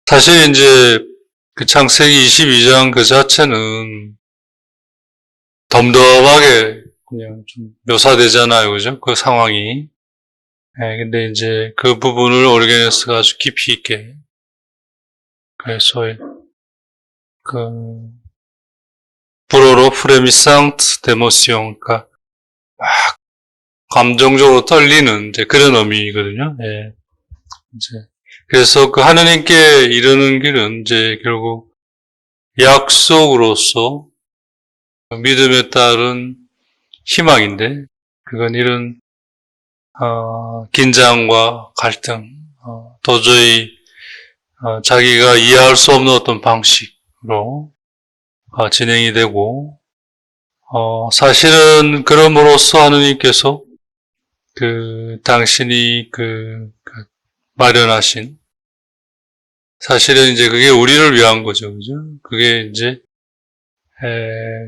사실 이제 그 창세기 22장 그 자체는 덤덤하게 그냥 좀 묘사되잖아요. 그죠? 그 상황이. 근데 이제 그 부분을 오르게네스가 아주 깊이 있게, 그래서 불어로 프레미상트 데모시옹, 그러니까 막 감정적으로 떨리는 이제 그런 의미거든요. 이제 그래서 그 하느님께 이르는 길은 이제 결국 약속으로서 믿음에 따른 희망인데, 그건 이런 긴장과 갈등, 도저히 자기가 이해할 수 없는 어떤 방식으로 진행이 되고, 사실은 그럼으로써 하느님께서 당신이 마련하신, 사실은 이제 그게 우리를 위한 거죠. 그죠? 그게 이제,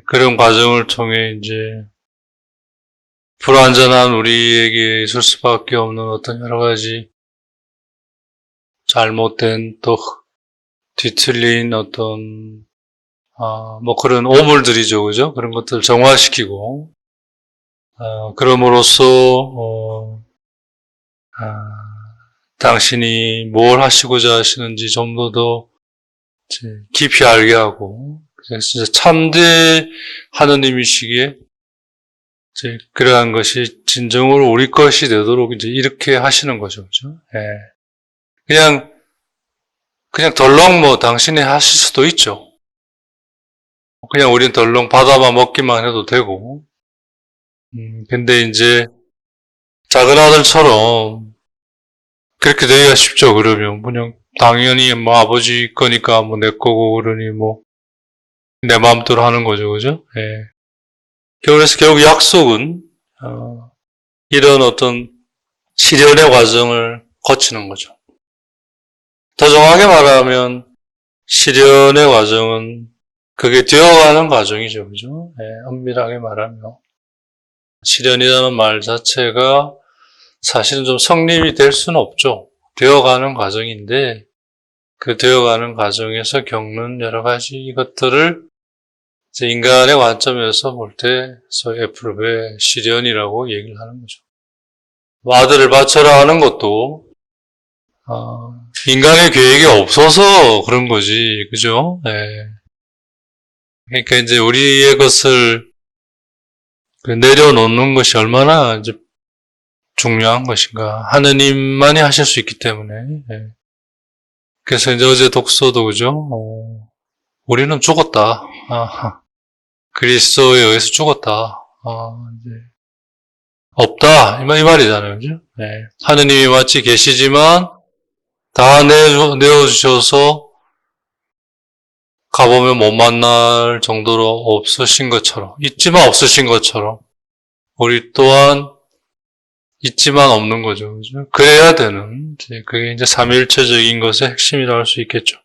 그런 과정을 통해 이제, 불완전한 우리에게 있을 수밖에 없는 어떤 여러 가지 잘못된 또 뒤틀린 어떤, 그런 오물들이죠. 그죠? 그런 것들을 정화시키고, 그럼으로써, 당신이 뭘 하시고자 하시는지 좀 더 깊이 알게 하고, 진짜 참대 하느님이시기에, 그러한 것이 진정으로 우리 것이 되도록 이제 이렇게 하시는 거죠. 그죠? 그냥 덜렁 당신이 하실 수도 있죠. 그냥 우리는 덜렁 받아만 먹기만 해도 되고, 근데 이제 작은 아들처럼 그렇게 되기가 쉽죠. 그러면 그냥 당연히 아버지 거니까 내 거고 그러니 내 마음대로 하는 거죠. 그죠? 그래서 결국 약속은 이런 어떤 시련의 과정을 거치는 거죠. 더 정확하게 말하면 시련의 과정은 그게 되어가는 과정이죠. 그죠? 엄밀하게 말하면 시련이라는 말 자체가 사실은 좀 성립이 될 수는 없죠. 되어가는 과정인데, 그 되어가는 과정에서 겪는 여러 가지 것들을 인간의 관점에서 볼 때 소위 에프르베 시련이라고 얘기를 하는 거죠. 아들을 바쳐라 하는 것도 인간의 계획이 없어서 그런 거지, 그죠? 그러니까 이제 우리의 것을 내려놓는 것이 얼마나 이제 중요한 것인가. 하느님만이 하실 수 있기 때문에. 그래서 이제 어제 독서도 그죠? 우리는 죽었다. 그리스도에 의해서 죽었다. 이제 없다. 이 말이잖아요. 그죠? 하느님이 마치 계시지만 다 내어주셔서 가보면 못 만날 정도로 없으신 것처럼, 있지만 없으신 것처럼, 우리 또한 있지만 없는 거죠. 그죠? 그래야 되는, 그게 이제 삼위일체적인 것의 핵심이라고 할 수 있겠죠.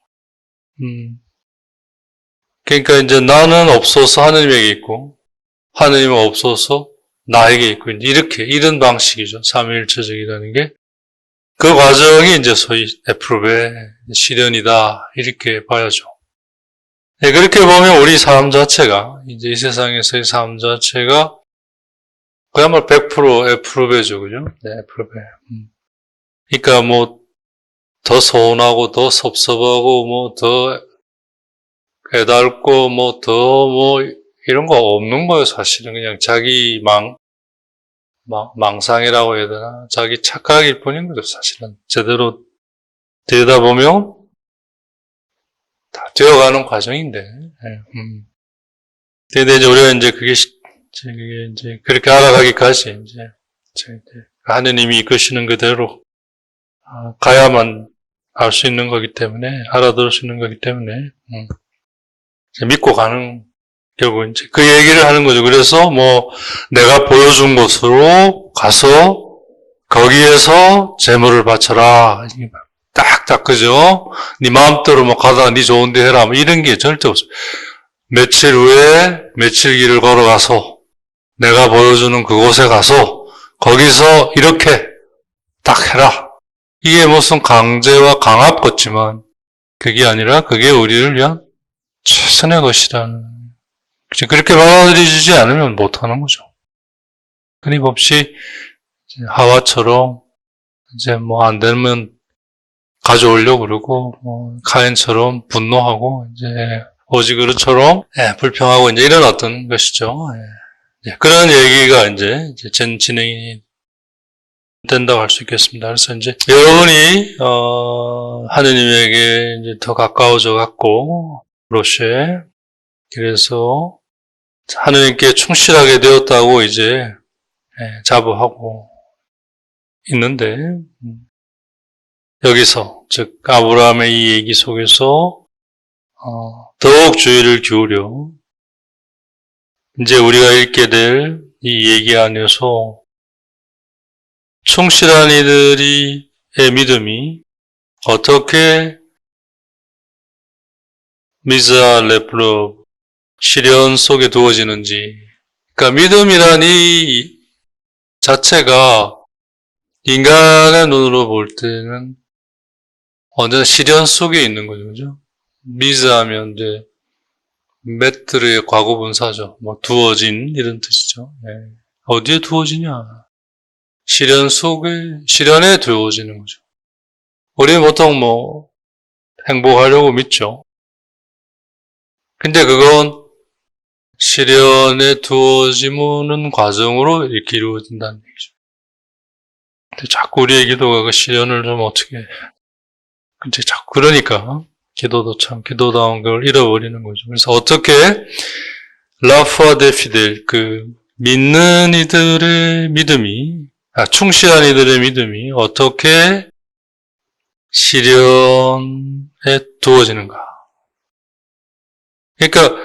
그러니까 이제 나는 없어서 하느님에게 있고, 하느님은 없어서 나에게 있고, 이런 방식이죠. 삼위일체적이라는 게. 그 과정이 이제 소위 에프르베 시련이다. 이렇게 봐야죠. 그렇게 보면 우리 삶 자체가, 이제 이 세상에서의 삶 자체가 그야말로 100% 에프르베죠. 그죠? 에프르베. 그러니까 더 서운하고, 더 섭섭하고, 더 깨달고, 이런 거 없는 거예요, 사실은. 그냥 자기 망상이라고 해야 되나? 자기 착각일 뿐인 거죠, 사실은. 제대로 되다 보면, 다 되어가는 과정인데. 근데 이제 우리가 이제 그게 이제 그렇게 알아가기까지, 하느님이 이끄시는 그대로, 가야만 알 수 있는 거기 때문에, 알아들을 수 있는 거기 때문에, 믿고 가는, 결국 이제 그 얘기를 하는 거죠. 그래서 내가 보여준 곳으로 가서 거기에서 재물을 바쳐라. 딱딱, 그죠? 네 마음대로 가다 네 좋은데 해라. 이런 게 절대 없어요. 며칠 후에 며칠 길을 걸어가서 내가 보여주는 그곳에 가서 거기서 이렇게 딱 해라. 이게 무슨 강제와 강압 같지만 그게 아니라 그게 우리를 위한 최선의 것이라는, 그렇게 받아들여지지 않으면 못하는 거죠. 끊임없이 하와처럼 이제 뭐 안 되면 가져오려고 그러고, 가인처럼 분노하고, 이제 오지그릇처럼 불평하고 이제 이런 어떤 것이죠. 그런 얘기가 이제 진행이 된다고 할 수 있겠습니다. 그래서 이제 여러분이 하느님에게 이제 더 가까워져 갖고 로쉐, 그래서 하느님께 충실하게 되었다고 이제 자부하고 있는데, 여기서 즉 아브라함의 이 얘기 속에서 더욱 주의를 기울여 이제 우리가 읽게 될 이 얘기 안에서 충실한 이들의 믿음이 어떻게 미자 레프로 시련 속에 두어지는지, 그러니까 믿음이란 이 자체가 인간의 눈으로 볼 때는 언제나 시련 속에 있는 거죠, 그죠? 미자하면 이제 메트르의 과거분사죠. 뭐 두어진 이런 뜻이죠. 어디에 두어지냐? 시련 속에, 시련에 두어지는 거죠. 우리는 보통 뭐 행복하려고 믿죠. 근데 그건 시련에 두어지는 과정으로 이렇게 이루어진다는 얘기죠. 근데 자꾸 우리의 기도가 그 시련을 좀 어떻게, 근데 자꾸 그러니까 기도도 참 기도다운 걸 잃어버리는 거죠. 그래서 어떻게 라프와 데피델, 그 믿는 이들의 믿음이, 충실한 이들의 믿음이 어떻게 시련에 두어지는가. 그러니까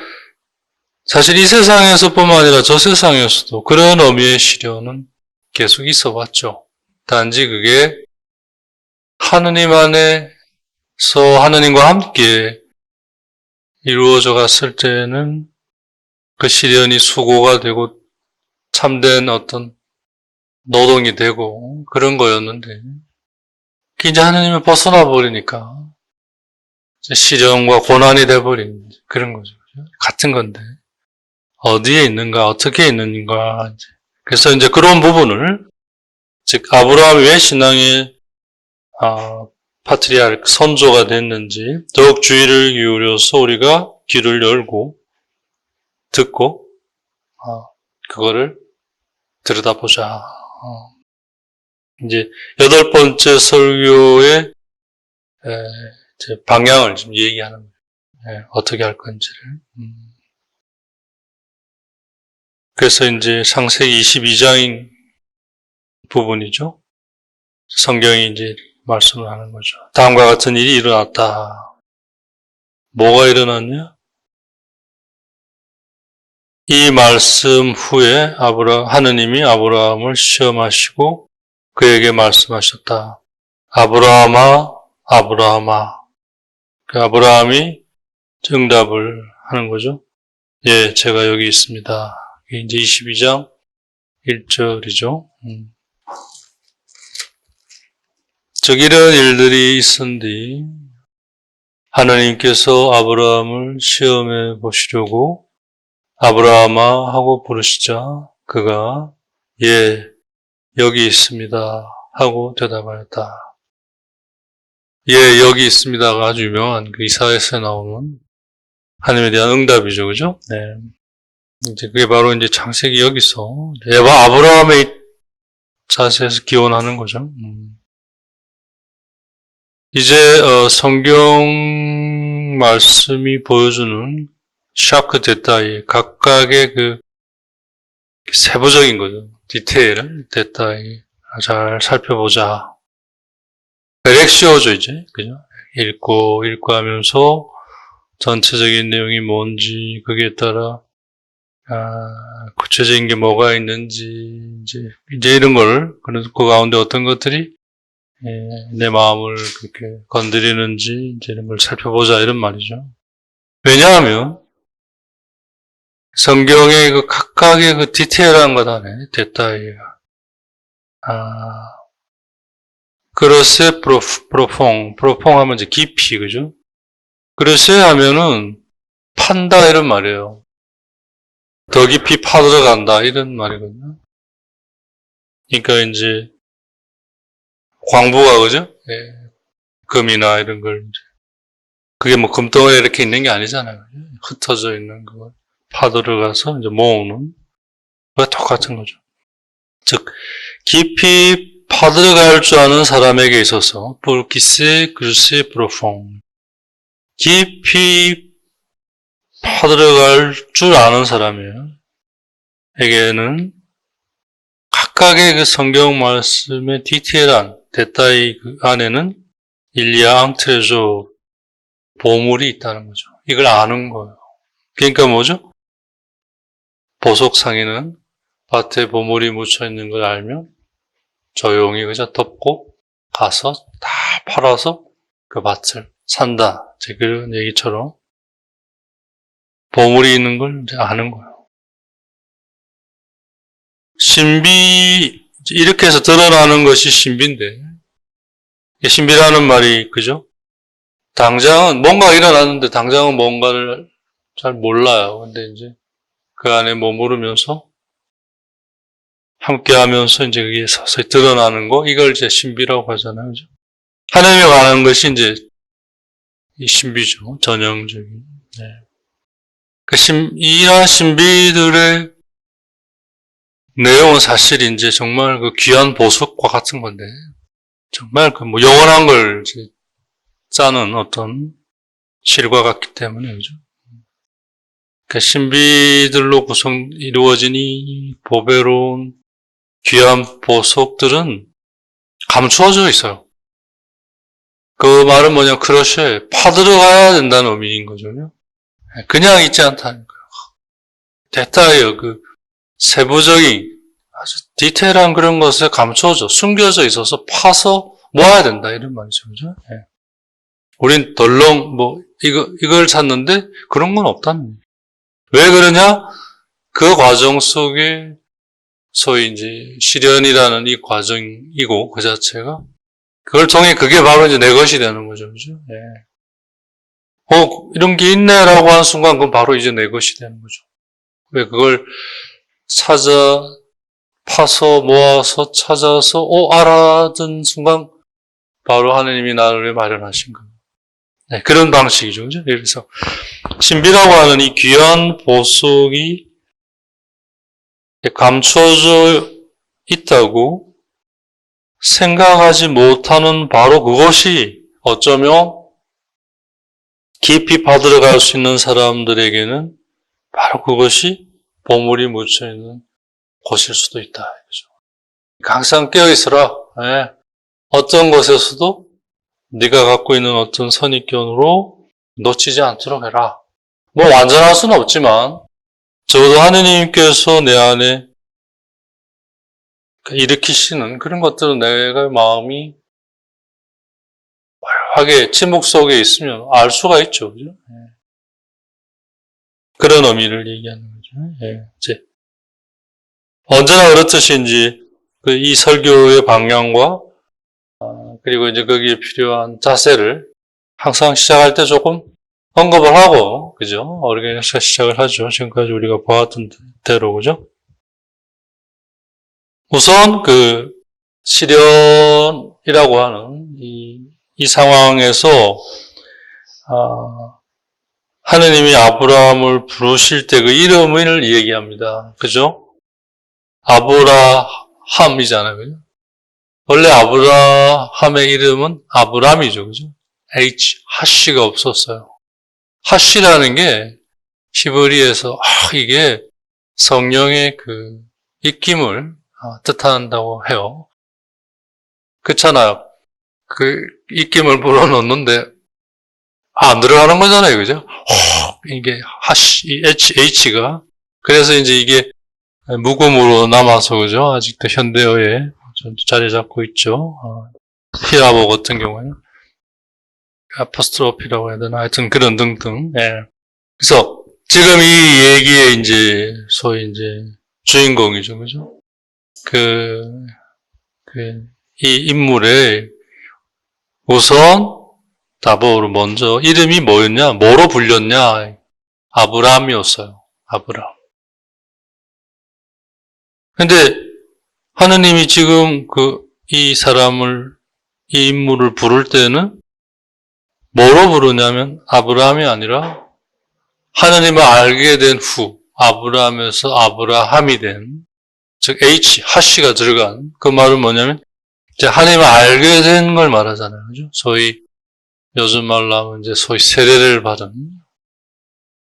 사실 이 세상에서뿐만 아니라 저 세상에서도 그런 의미의 시련은 계속 있어 왔죠. 단지 그게 하느님 안에서 하느님과 함께 이루어져 갔을 때는 그 시련이 수고가 되고 참된 어떤 노동이 되고 그런 거였는데, 이제 하느님을 벗어나 버리니까 시련과 고난이 돼버린 그런 거죠. 같은 건데 어디에 있는가, 어떻게 있는가. 그래서 이제 그런 부분을, 즉 아브라함이 왜 신앙의 파트리아르크, 선조가 됐는지 더욱 주의를 기울여서 우리가 귀를 열고 듣고 그거를 들여다보자. 이제 8번째 설교의 방향을 지금 얘기하는 거예요. 어떻게 할 건지를. 그래서 이제 창세기 22장인 부분이죠. 성경이 이제 말씀을 하는 거죠. 다음과 같은 일이 일어났다. 뭐가 일어났냐? 이 말씀 후에 하느님이 아브라함을 시험하시고 그에게 말씀하셨다. 아브라함아, 아브라함아. 그 아브라함이 응답을 하는 거죠. 예, 제가 여기 있습니다. 이제 22장 1절이죠. 즉 이런 일들이 있은 뒤 하나님께서 아브라함을 시험해 보시려고 아브라함아 하고 부르시자 그가 예, 여기 있습니다 하고 대답하였다. 예, 여기 있습니다가 아주 유명한 그 이사야서에 나오는 하나님에 대한 응답이죠. 그죠? 네. 이제 그게 바로 이제 창세기 여기서 아브라함의 자세에서 기원하는 거죠. 이제 성경 말씀이 보여주는 샤크 데타이, 각각의 그 세부적인 거죠. 디테일을 데타이 잘 살펴보자. 렉시오죠, 이제. 그죠? 읽고 하면서 전체적인 내용이 뭔지, 거기에 따라, 구체적인 게 뭐가 있는지, 이제 이런 걸, 그 가운데 어떤 것들이, 내 마음을 그렇게 건드리는지, 이제 이런 걸 살펴보자, 이런 말이죠. 왜냐하면, 성경의 그 각각의 그 디테일한 것 안에, 데타이가, 그로세 프로퐁 하면 이제 깊이, 그죠? 그릇에 하면은 판다 이런 말이에요. 더 깊이 파들어간다 이런 말이거든요. 그러니까 이제 광부가 그죠? 예. 금이나 이런 걸 이제 그게 뭐 금덩어리에 이렇게 있는 게 아니잖아요. 흩어져 있는 거 파들어가서 이제 모으는 그거 똑같은 거죠. 즉 깊이 파들어갈 줄 아는 사람에게 있어서 pour qui sait creuser profond 깊이 파들어갈 줄 아는 사람에게는 각각의 그 성경 말씀의 디테일한 데타이 그 안에는 일리아 앙트레조 보물이 있다는 거죠. 이걸 아는 거예요. 그러니까 뭐죠? 보석상에는 밭에 보물이 묻혀 있는 걸 알면 조용히 그저 덮고 가서 다 팔아서 그 밭을 산다. 그런 얘기처럼 보물이 있는 걸 이제 아는 거예요. 신비, 이렇게 해서 드러나는 것이 신비인데, 신비라는 말이, 그죠? 당장은, 뭔가 일어났는데 당장은 뭔가를 잘 몰라요. 근데 이제 그 안에 머무르면서, 함께 하면서 이제 그게 서서히 드러나는 거, 이걸 이제 신비라고 하잖아요. 그죠? 하나님에 관한 것이 이제 이 신비죠. 전형적인. 네. 이러한 신비들의 내용은 사실 이제 정말 그 귀한 보석과 같은 건데, 정말 그 뭐 영원한 걸 이제 짜는 어떤 실과 같기 때문에, 그죠? 그 신비들로 이루어진 이 보배로운 귀한 보석들은 감추어져 있어요. 그 말은 뭐냐, 크러쉬에 파들어가야 된다는 의미인 거죠. 그냥 있지 않다는 거예요. 데타예요. 그 세부적인 아주 디테일한 그런 것에 감춰져 숨겨져 있어서 파서 모아야 된다 이런 말이죠, 그죠? 예. 우린 덜렁 이걸 찾는데 그런 건 없다는 거예요. 왜 그러냐? 그 과정 속에 소위 이제 실현이라는 이 과정이고 그 자체가 그걸 통해 그게 바로 이제 내 것이 되는 거죠, 그죠? 예. 이런 게 있네라고 하는 순간 그건 바로 이제 내 것이 되는 거죠. 왜 그걸 찾아 파서 모아서 찾아서 알아든 순간 바로 하느님이 나를 마련하신 겁니다. 네, 그런 방식이죠. 그죠? 그래서 신비라고 하는 이 귀한 보석이 감춰져 있다고 생각하지 못하는 바로 그것이 어쩌면 깊이 파들어갈 수 있는 사람들에게는 바로 그것이 보물이 묻혀있는 곳일 수도 있다. 그죠? 항상 깨어있어라. 네. 어떤 것에서도 네가 갖고 있는 어떤 선입견으로 놓치지 않도록 해라. 뭐 완전할 수는 없지만 적어도 하느님께서 내 안에 일으키시는 그런 것들은 내가 마음이 활하게 침묵 속에 있으면 알 수가 있죠. 그죠? 네. 그런 의미를 얘기하는 거죠. 네. 이제 언제나 그렇듯이 이제 이 설교의 방향과 그리고 이제 거기에 필요한 자세를 항상 시작할 때 조금 언급을 하고, 그죠? 어르게니서 시작을 하죠. 지금까지 우리가 보았던 대로, 그죠? 우선 그 시련이라고 하는 이 상황에서 하느님이 아브라함을 부르실 때 그 이름을 얘기합니다. 그죠? 아브라함이잖아요. 그죠? 원래 아브라함의 이름은 아브람이죠. 그죠? 하씨가 없었어요. 하씨라는 게 히브리에서 이게 성령의 그 입김을 뜻한다고 해요. 그렇잖아요. 그 입김을 불어넣는데 안 들어가는 거잖아요. 그죠? 이게 하씨, H가 그래서 이제 이게 묵음으로 남아서 그죠? 아직도 현대어에 자리 잡고 있죠. 히라보 같은 경우에는 아포스트로피라고 해야 되나? 하여튼 그런 등등. 예. 그래서 지금 이 얘기의 이제 소위 이제 주인공이죠, 그죠? 이 인물의 우선 다보로 먼저 이름이 뭐였냐? 뭐로 불렸냐? 아브라함이었어요. 아브라함. 근데 하느님이 지금 이 사람을, 이 인물을 부를 때는 뭐로 부르냐면 아브라함이 아니라 하느님을 알게 된 후, 아브라함에서 아브라함이 된, 즉 하씨가 들어간 그 말은 뭐냐면 이제 하느님을 알게 된 걸 말하잖아요. 그죠? 소위 요즘 말로 하면 이제 소위 세례를 받은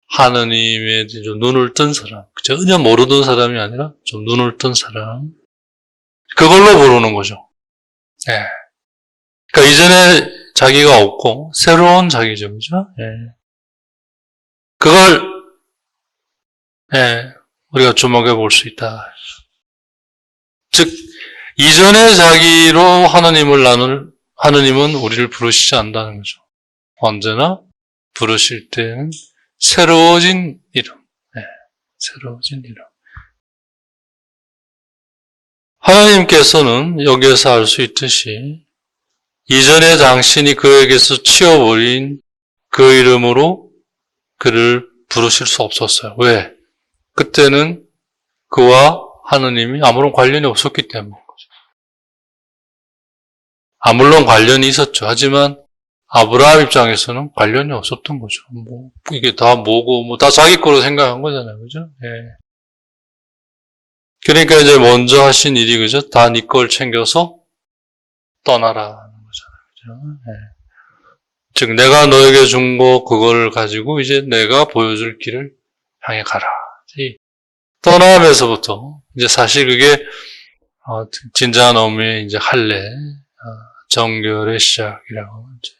하느님의 좀 눈을 뜬 사람, 전혀 모르던 사람이 아니라 좀 눈을 뜬 사람, 그걸로 부르는 거죠. 예. 그러니까 이전에 자기가 없고 새로운 자기죠, 그죠? 예. 그걸 우리가 주목해 볼 수 있다. 즉 이전의 자기로 하느님은 우리를 부르시지 않는다는 거죠. 언제나 부르실 때는 새로워진 이름, 새로워진 이름. 하나님께서는 여기에서 알 수 있듯이 이전에 당신이 그에게서 치워버린 그 이름으로 그를 부르실 수 없었어요. 왜? 그때는 그와 하느님이 아무런 관련이 없었기 때문인 거죠. 물론 관련이 있었죠. 하지만 아브라함 입장에서는 관련이 없었던 거죠. 이게 다 뭐고, 다 자기 거로 생각한 거잖아요. 그죠? 예. 그러니까 이제 먼저 하신 일이, 그죠? 다 네 걸 챙겨서 떠나라는 거잖아요. 그죠? 예. 즉, 내가 너에게 준 거, 그걸 가지고 이제 내가 보여줄 길을 향해 가라. 떠나면서부터, 이제 사실 그게, 진정한 의미의 이제 할례, 정결의 시작이라고 이제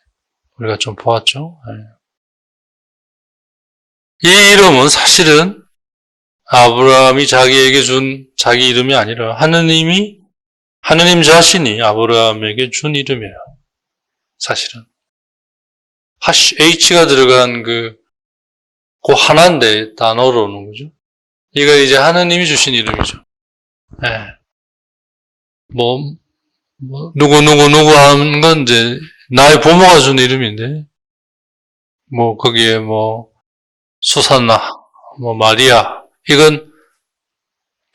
우리가 좀 보았죠. 이 이름은 사실은 아브라함이 자기에게 준 자기 이름이 아니라 하느님 자신이 아브라함에게 준 이름이에요. 사실은. H가 들어간 그 하나인데 단어로는 거죠. 이거 이제 하느님이 주신 이름이죠. 누구 하는 건 이제 나의 부모가 준 이름인데, 거기에 수산나, 마리아, 이건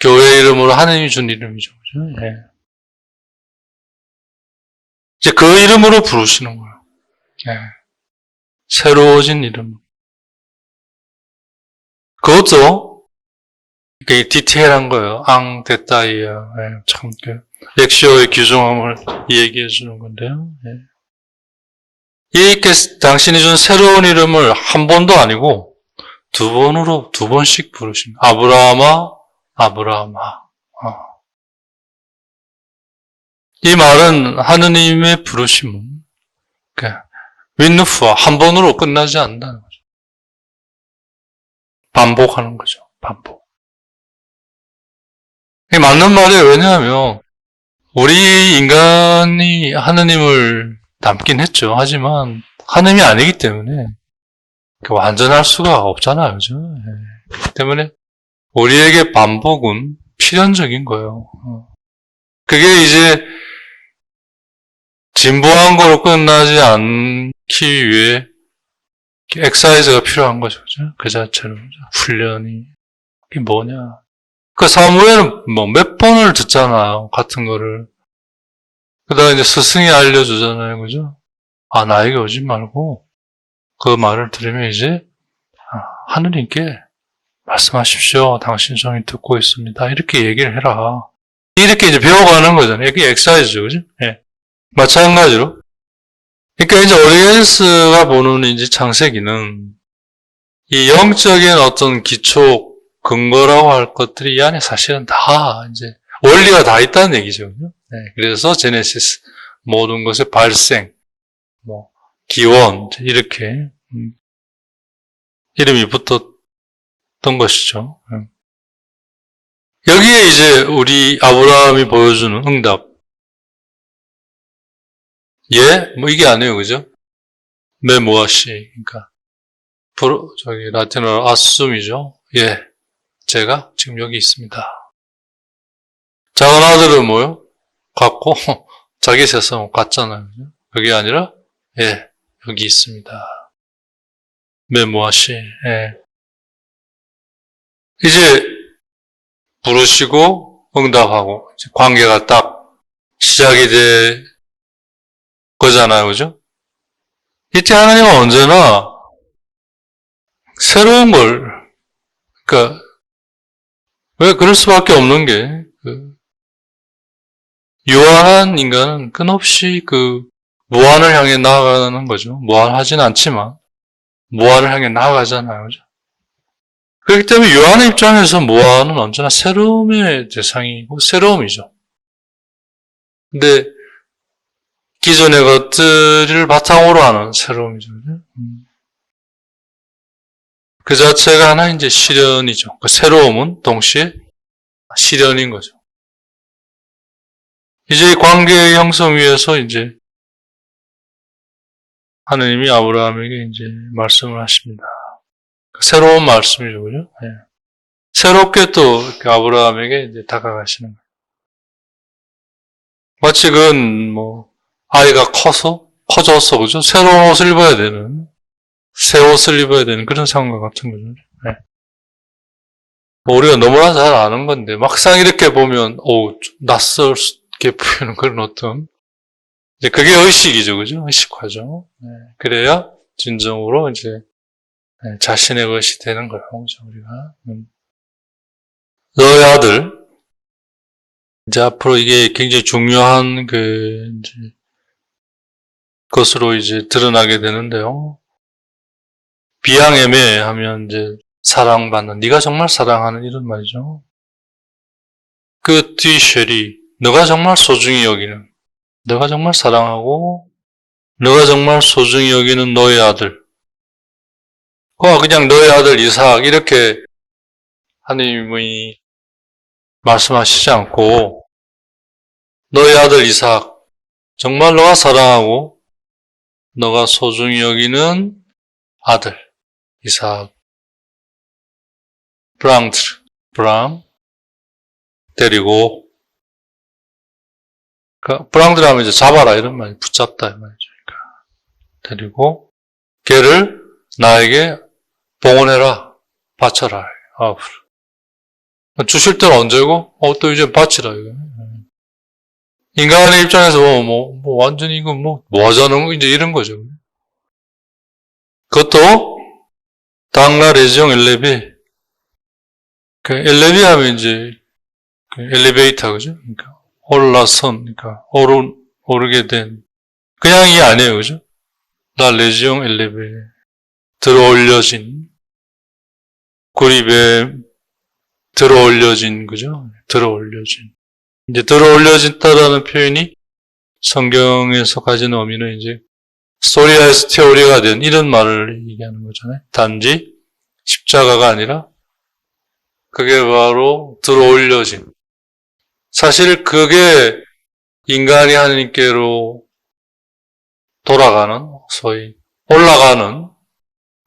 교회 이름으로 하느님이 준 이름이죠. 그죠? 예. 이제 그 이름으로 부르시는 거예요. 예. 새로워진 이름. 그것도 되게 디테일한 거예요. 앙데타이어. 예. 참, 렉시오의 규정함을 얘기해 주는 건데요. 예. 이렇게 당신이 준 새로운 이름을 한 번도 아니고 두 번씩 부르십니다. 아브라함아. 이 말은 하느님의 부르심은 윈누프와 한 번으로 끝나지 않는다는 거죠. 반복하는 거죠. 반복. 이게 맞는 말이에요. 왜냐하면 우리 인간이 하느님을 닮긴 했죠. 하지만 하느님이 아니기 때문에 완전할 수가 없잖아요. 그죠? 그렇기 때문에 우리에게 반복은 필연적인 거예요. 그게 이제 진보한 거로 끝나지 않기 위해 엑사이즈가 필요한 거죠. 그죠? 그 자체로. 훈련이. 그게 뭐냐. 사무엘은 몇 번을 듣잖아요. 같은 거를. 그러다가 이제 스승이 알려주잖아요. 그죠? 나에게 오지 말고 그 말을 들으면 이제 하느님께 말씀하십시오. 당신 종이 듣고 있습니다. 이렇게 얘기를 해라. 이렇게 이제 배워가는 거잖아요. 이게 엑사이즈죠. 그죠? 예. 마찬가지로. 그러니까 이제 오리겐스가 보는 이제 창세기는 이 영적인 어떤 기초 근거라고 할 것들이 이 안에 사실은 다 이제 원리가 다 있다는 얘기죠. 그죠? 네. 그래서 제네시스 모든 것의 발생, 기원 이렇게 이름이 붙었던 것이죠. 여기에 이제 우리 아브라함이 보여주는 응답. 예? 이게 아니에요. 그죠? 메모아시. 그러니까, 라틴어로 아숨이죠. 예. 제가 지금 여기 있습니다. 작은 아들은 뭐요? 같고, 자기 세상 같잖아요. 그게 아니라, 예. 여기 있습니다. 메모하시. 예. 이제 부르시고 응답하고 이제 관계가 딱 시작이 돼 거잖아요. 그죠? 이때 하나님은 언제나 새로운 걸, 그러니까 왜 그럴 수밖에 없는 게 유한한 인간은 끝없이 무한을 향해 나아가는 거죠. 무한하진 않지만 무한을 향해 나아가잖아요. 그죠? 그렇기 때문에 요한의 입장에서 무한은 언제나 새로움의 대상이고 새로움이죠. 근데 기존의 것들을 바탕으로 하는 새로움이죠. 그 자체가 하나 이제 시련이죠. 그 새로움은 동시에 시련인 거죠. 이제 이 관계의 형성 위에서 이제 하느님이 아브라함에게 이제 말씀을 하십니다. 새로운 말씀이죠, 그죠? 네. 새롭게 또 아브라함에게 이제 다가가시는 거예요. 마치 아이가 커져서, 그죠? 새로운 옷을 입어야 되는, 새 옷을 입어야 되는 그런 상황과 같은 거죠. 네. 우리가 너무나 잘 아는 건데, 막상 이렇게 보면, 좀 낯설게 보이는 그런 어떤, 이제 그게 의식이죠, 그죠? 의식화죠. 네. 그래야 진정으로 이제, 자신의 것이 되는 거예요, 그죠? 우리가. 너의 아들, 이제 앞으로 이게 굉장히 중요한 이제, 것으로 이제 드러나게 되는데요. 비양애매 하면 이제 사랑받는, 네가 정말 사랑하는 이런 말이죠. 그 뒤쉘이, 너가 정말 소중히 여기는, 너가 정말 사랑하고, 너가 정말 소중히 여기는 너의 아들. 그냥 너의 아들 이삭, 이렇게 하나님이 말씀하시지 않고, 너의 아들 이삭, 정말 너가 사랑하고, 너가 소중히 여기는 아들, 이삭. 브랑, 데리고, 브랑들 하면 이제 잡아라, 이런 말이 붙잡다, 이 말이죠. 그러니까 데리고, 걔를 나에게 봉헌해라, 바쳐라, 주실 때는 언제고? 또 이제 바치라, 이거. 인간의 입장에서 완전히 이거 뭐 하자는 거, 이제 이런 거죠. 그것도, 당라 레지옹 엘레비. 엘레비 하면 이제, 엘리베이터, 그죠? 그러니까, 그러니까, 오르게 된, 그냥 이 아니에요, 그죠? 라 레지옹 엘레비. 들어올려진, 구립에 들어올려진, 그죠? 들어올려진. 이제 들어올려진다라는 표현이 성경에서 가진 의미는 이제 소리아에서 테오리가 된 이런 말을 얘기하는 거잖아요. 단지 십자가가 아니라 그게 바로 들어올려진. 사실 그게 인간이 하나님께로 돌아가는, 소위 올라가는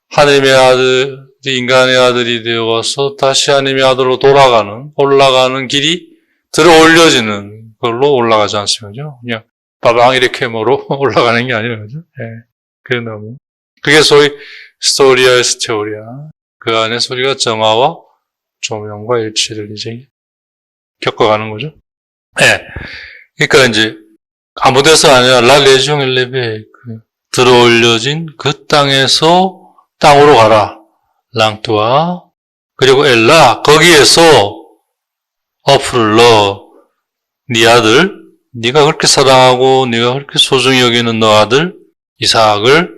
하나님의 아들이 인간의 아들이 되어서 다시 하나님의 아들로 돌아가는, 올라가는 길이 들어올려지는 걸로 올라가지 않습니까? 그냥 빠방 이렇게 올라가는 게 아니라, 그죠? 그런 의미. 그게 소위 스토리아에스 테오리아. 그 안에서 우리가 정화와 조명과 일치를 이제 겪어가는 거죠. 그러니까 이제 아무 데서 아니라 라 레지옹 엘레베 들어올려진 그 땅에서 땅으로 가라. 랑투아. 그리고 엘라. 거기에서 어프를 넣어. 네 아들, 네가 그렇게 사랑하고 네가 그렇게 소중히 여기는 너 아들 이삭을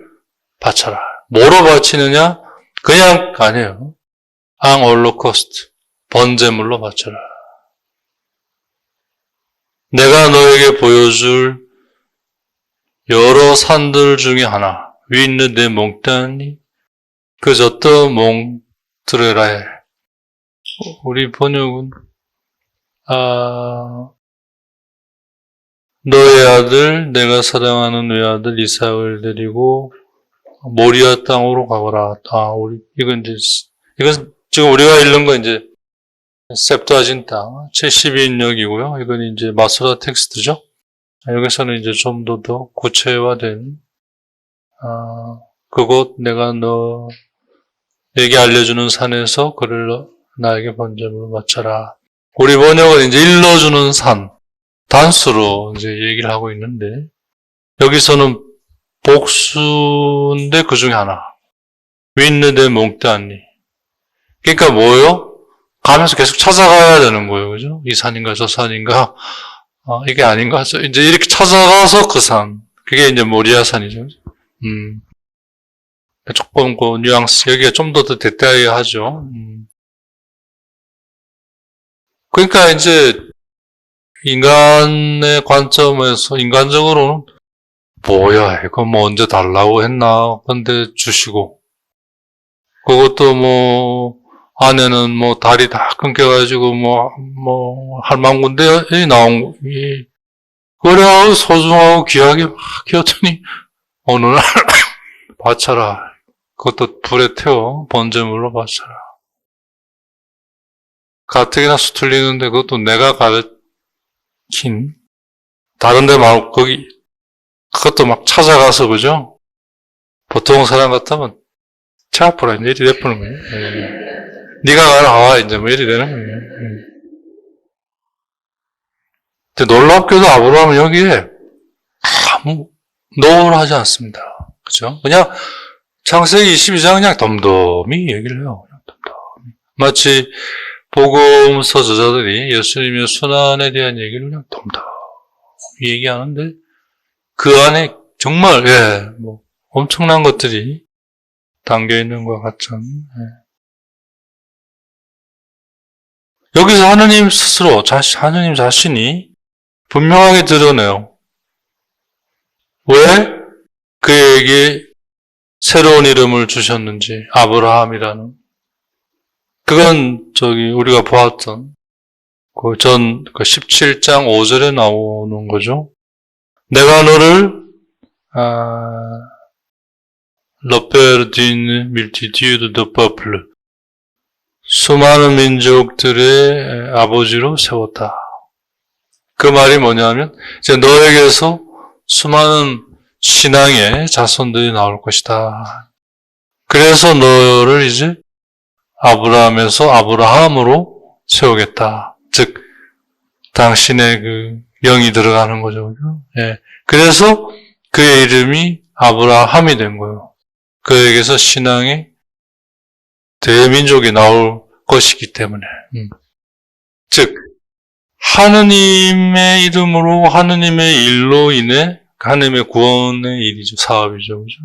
바쳐라. 뭐로 바치느냐? 그냥 아니에요. 앙 올로코스트. 번제물로 바쳐라. 내가 너에게 보여줄 여러 산들 중에 하나. 위 있는 내 몽땅이 그저떠 몽드레라 해. 우리 번역은 너의 아들, 내가 사랑하는 외아들 이삭을 데리고 모리아 땅으로 가거라. 이건 지금 우리가 읽는 건 이제 셉트아진타 72인역이고요. 이건 이제 마소라 텍스트죠. 여기서는 이제 좀 더 구체화된 그곳 내가 너에게 알려주는 산에서 그를 나에게 번제물로 바쳐라. 우리 번역은 이제 일러주는 산, 단수로 이제 얘기를 하고 있는데, 여기서는 복수인데 그 중에 하나. 윈느데 몽따니. 그러니까 뭐요? 가면서 계속 찾아가야 되는 거예요. 그죠? 이 산인가 저 산인가? 이게 아닌가? 이제 이렇게 찾아가서 그 산. 그게 이제 모리아 산이죠. 조금 그 뉘앙스, 여기가 좀 더 디테일하죠. 그러니까 이제 인간의 관점에서 인간적으로는 뭐야 이거 뭐 언제 달라고 했나 근데 주시고 그것도 뭐 안에는 뭐 다리 다 끊겨가지고 뭐 할망군데 나온 그래 소중하고 귀하게 막 키웠더니 어느 날 바쳐라. 그것도 불에 태워 번제물로 바쳐라. 가뜩이나 수틀리는데 그것도 내가 가르친 다른데 말고 거기 그것도 막 찾아가서 그죠? 보통 사람 같으면 차 앞으로 이제 이리 내푸는 거예요. 네가 가라 와 이제 뭐 이리 되는 거예요. 근데 놀랍게도 아브라함은 여기에 아무 노를 하지 않습니다. 그죠? 그냥 창세기 22장 그냥 덤덤히 얘기를 해요. 그냥 덤덤히. 마치 복음서 저자들이 예수님의 순환에 대한 얘기를 그냥 덤덤히 얘기하는데 그 안에 정말 뭐 엄청난 것들이 담겨 있는 것 같은. 여기서 하느님 스스로 하느님 자신이 분명하게 드러내요. 왜 그에게 새로운 이름을 주셨는지 아브라함이라는. 그건 우리가 보았던 그 17장 5절에 나오는 거죠. 내가 너를 Le Père d'une multitude de peuples 수많은 민족들의 아버지로 세웠다. 그 말이 뭐냐면 이제 너에게서 수많은 신앙의 자손들이 나올 것이다. 그래서 너를 이제 아브라함에서 아브라함으로 세우겠다. 즉 당신의 그 영이 들어가는 거죠. 그래서 그의 이름이 아브라함이 된 거예요. 그에게서 신앙의 대민족이 나올 것이기 때문에. 즉 하느님의 이름으로 하느님의 일로 인해 하느님의 구원의 일이죠. 사업이죠. 그죠?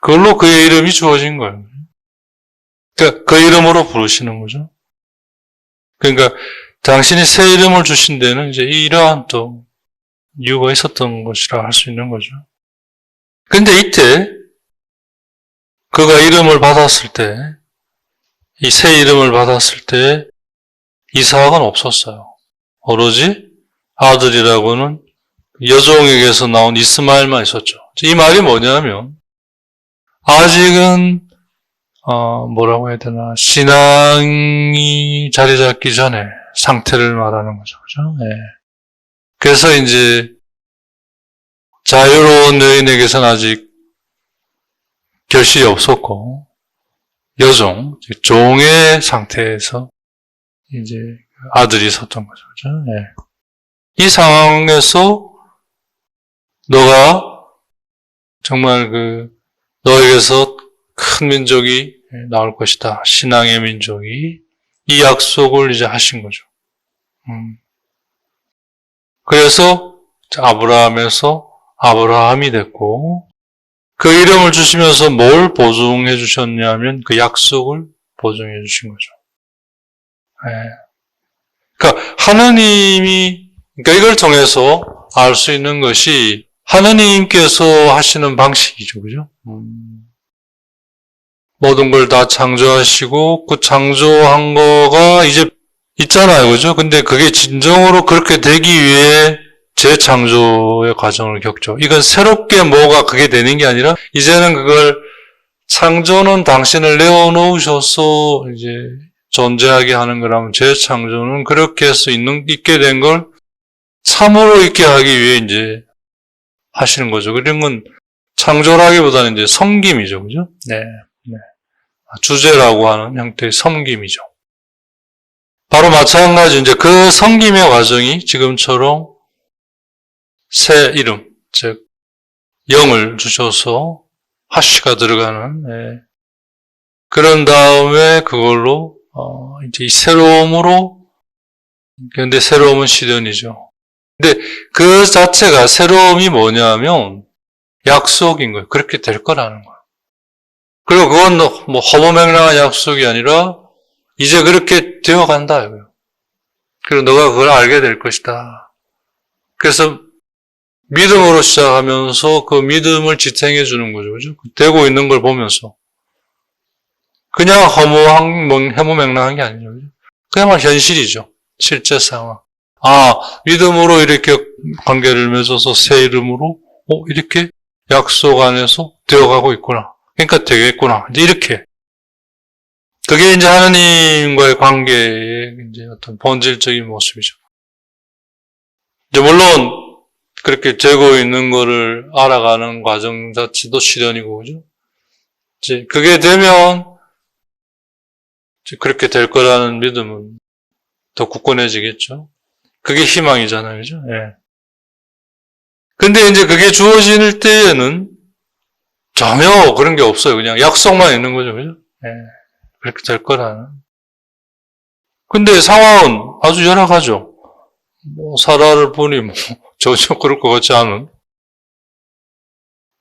그걸로 그의 이름이 주어진 거예요. 그러니까 그 이름으로 부르시는 거죠. 그러니까 당신이 새 이름을 주신 데는 이제 이러한 또 이유가 있었던 것이라 할 수 있는 거죠. 근데 이때 그가 이름을 받았을 때, 이 새 이름을 받았을 때 이삭은 없었어요. 오로지 아들이라고는 여종에게서 나온 이스마엘만 있었죠. 이 말이 뭐냐면 아직은 뭐라고 해야 되나 신앙이 자리 잡기 전에 상태를 말하는 거죠. 그죠? 그래서 이제 자유로운 여인에게서는 아직 결실이 없었고 여종, 종의 상태에서 이제 아들이 있었던 거죠. 그죠? 이 상황에서 너가 정말 너에게서 큰 민족이 나올 것이다. 신앙의 민족이 이 약속을 이제 하신 거죠. 그래서 아브라함에서 아브라함이 됐고 그 이름을 주시면서 뭘 보증해 주셨냐면 그 약속을 보증해 주신 거죠. 그러니까 하느님이 그러니까 이걸 통해서 알 수 있는 것이 하느님께서 하시는 방식이죠. 그죠? 모든 걸 다 창조하시고 그 창조한 거가 이제 있잖아요. 그죠? 근데 그게 진정으로 그렇게 되기 위해 재창조의 과정을 겪죠. 이건 새롭게 뭐가 그게 되는 게 아니라 이제는 그걸 창조는 당신을 내어놓으셔서 이제 존재하게 하는 거라면 재창조는 그렇게 해서 있게 된 걸 참으로 있게 하기 위해 이제 하시는 거죠. 그런 건 창조라기보다는 이제 섬김이죠. 그죠? 네. 네. 주제라고 하는 형태의 섬김이죠. 바로 마찬가지 이제 그 섬김의 과정이 지금처럼 새 이름, 즉 영을 주셔서 하시가 들어가는 네. 그런 다음에 그걸로 이제 이 새로움으로 근데 새로움은 시련이죠. 근데 그 자체가 새로움이 뭐냐면 약속인 거예요. 그렇게 될 거라는 거예요. 그리고 그건 뭐 허무맹랑한 약속이 아니라 이제 그렇게 되어 간다 이거예요. 그리고 너가 그걸 알게 될 것이다. 그래서 믿음으로 시작하면서 그 믿음을 지탱해 주는 거죠. 그죠? 되고 있는 걸 보면서. 그냥 허무맹랑한 게 아니죠. 그야말로 현실이죠. 실제 상황. 믿음으로 이렇게 관계를 맺어서 새 이름으로, 이렇게 약속 안에서 되어가고 있구나. 그러니까 되겠구나. 이제 이렇게. 그게 이제 하느님과의 관계의 이제 어떤 본질적인 모습이죠. 이제 물론, 그렇게 되고 있는 거를 알아가는 과정 자체도 시련이고, 그죠? 이제 그게 되면, 이제 그렇게 될 거라는 믿음은 더 굳건해지겠죠? 그게 희망이잖아요, 그죠? 예. 근데 이제 그게 주어질 때에는 전혀 그런 게 없어요. 그냥 약속만 있는 거죠, 그죠? 예. 그렇게 될 거라는. 근데 상황은 아주 열악하죠. 뭐, 사라를 보니 전혀 그럴 것 같지 않은.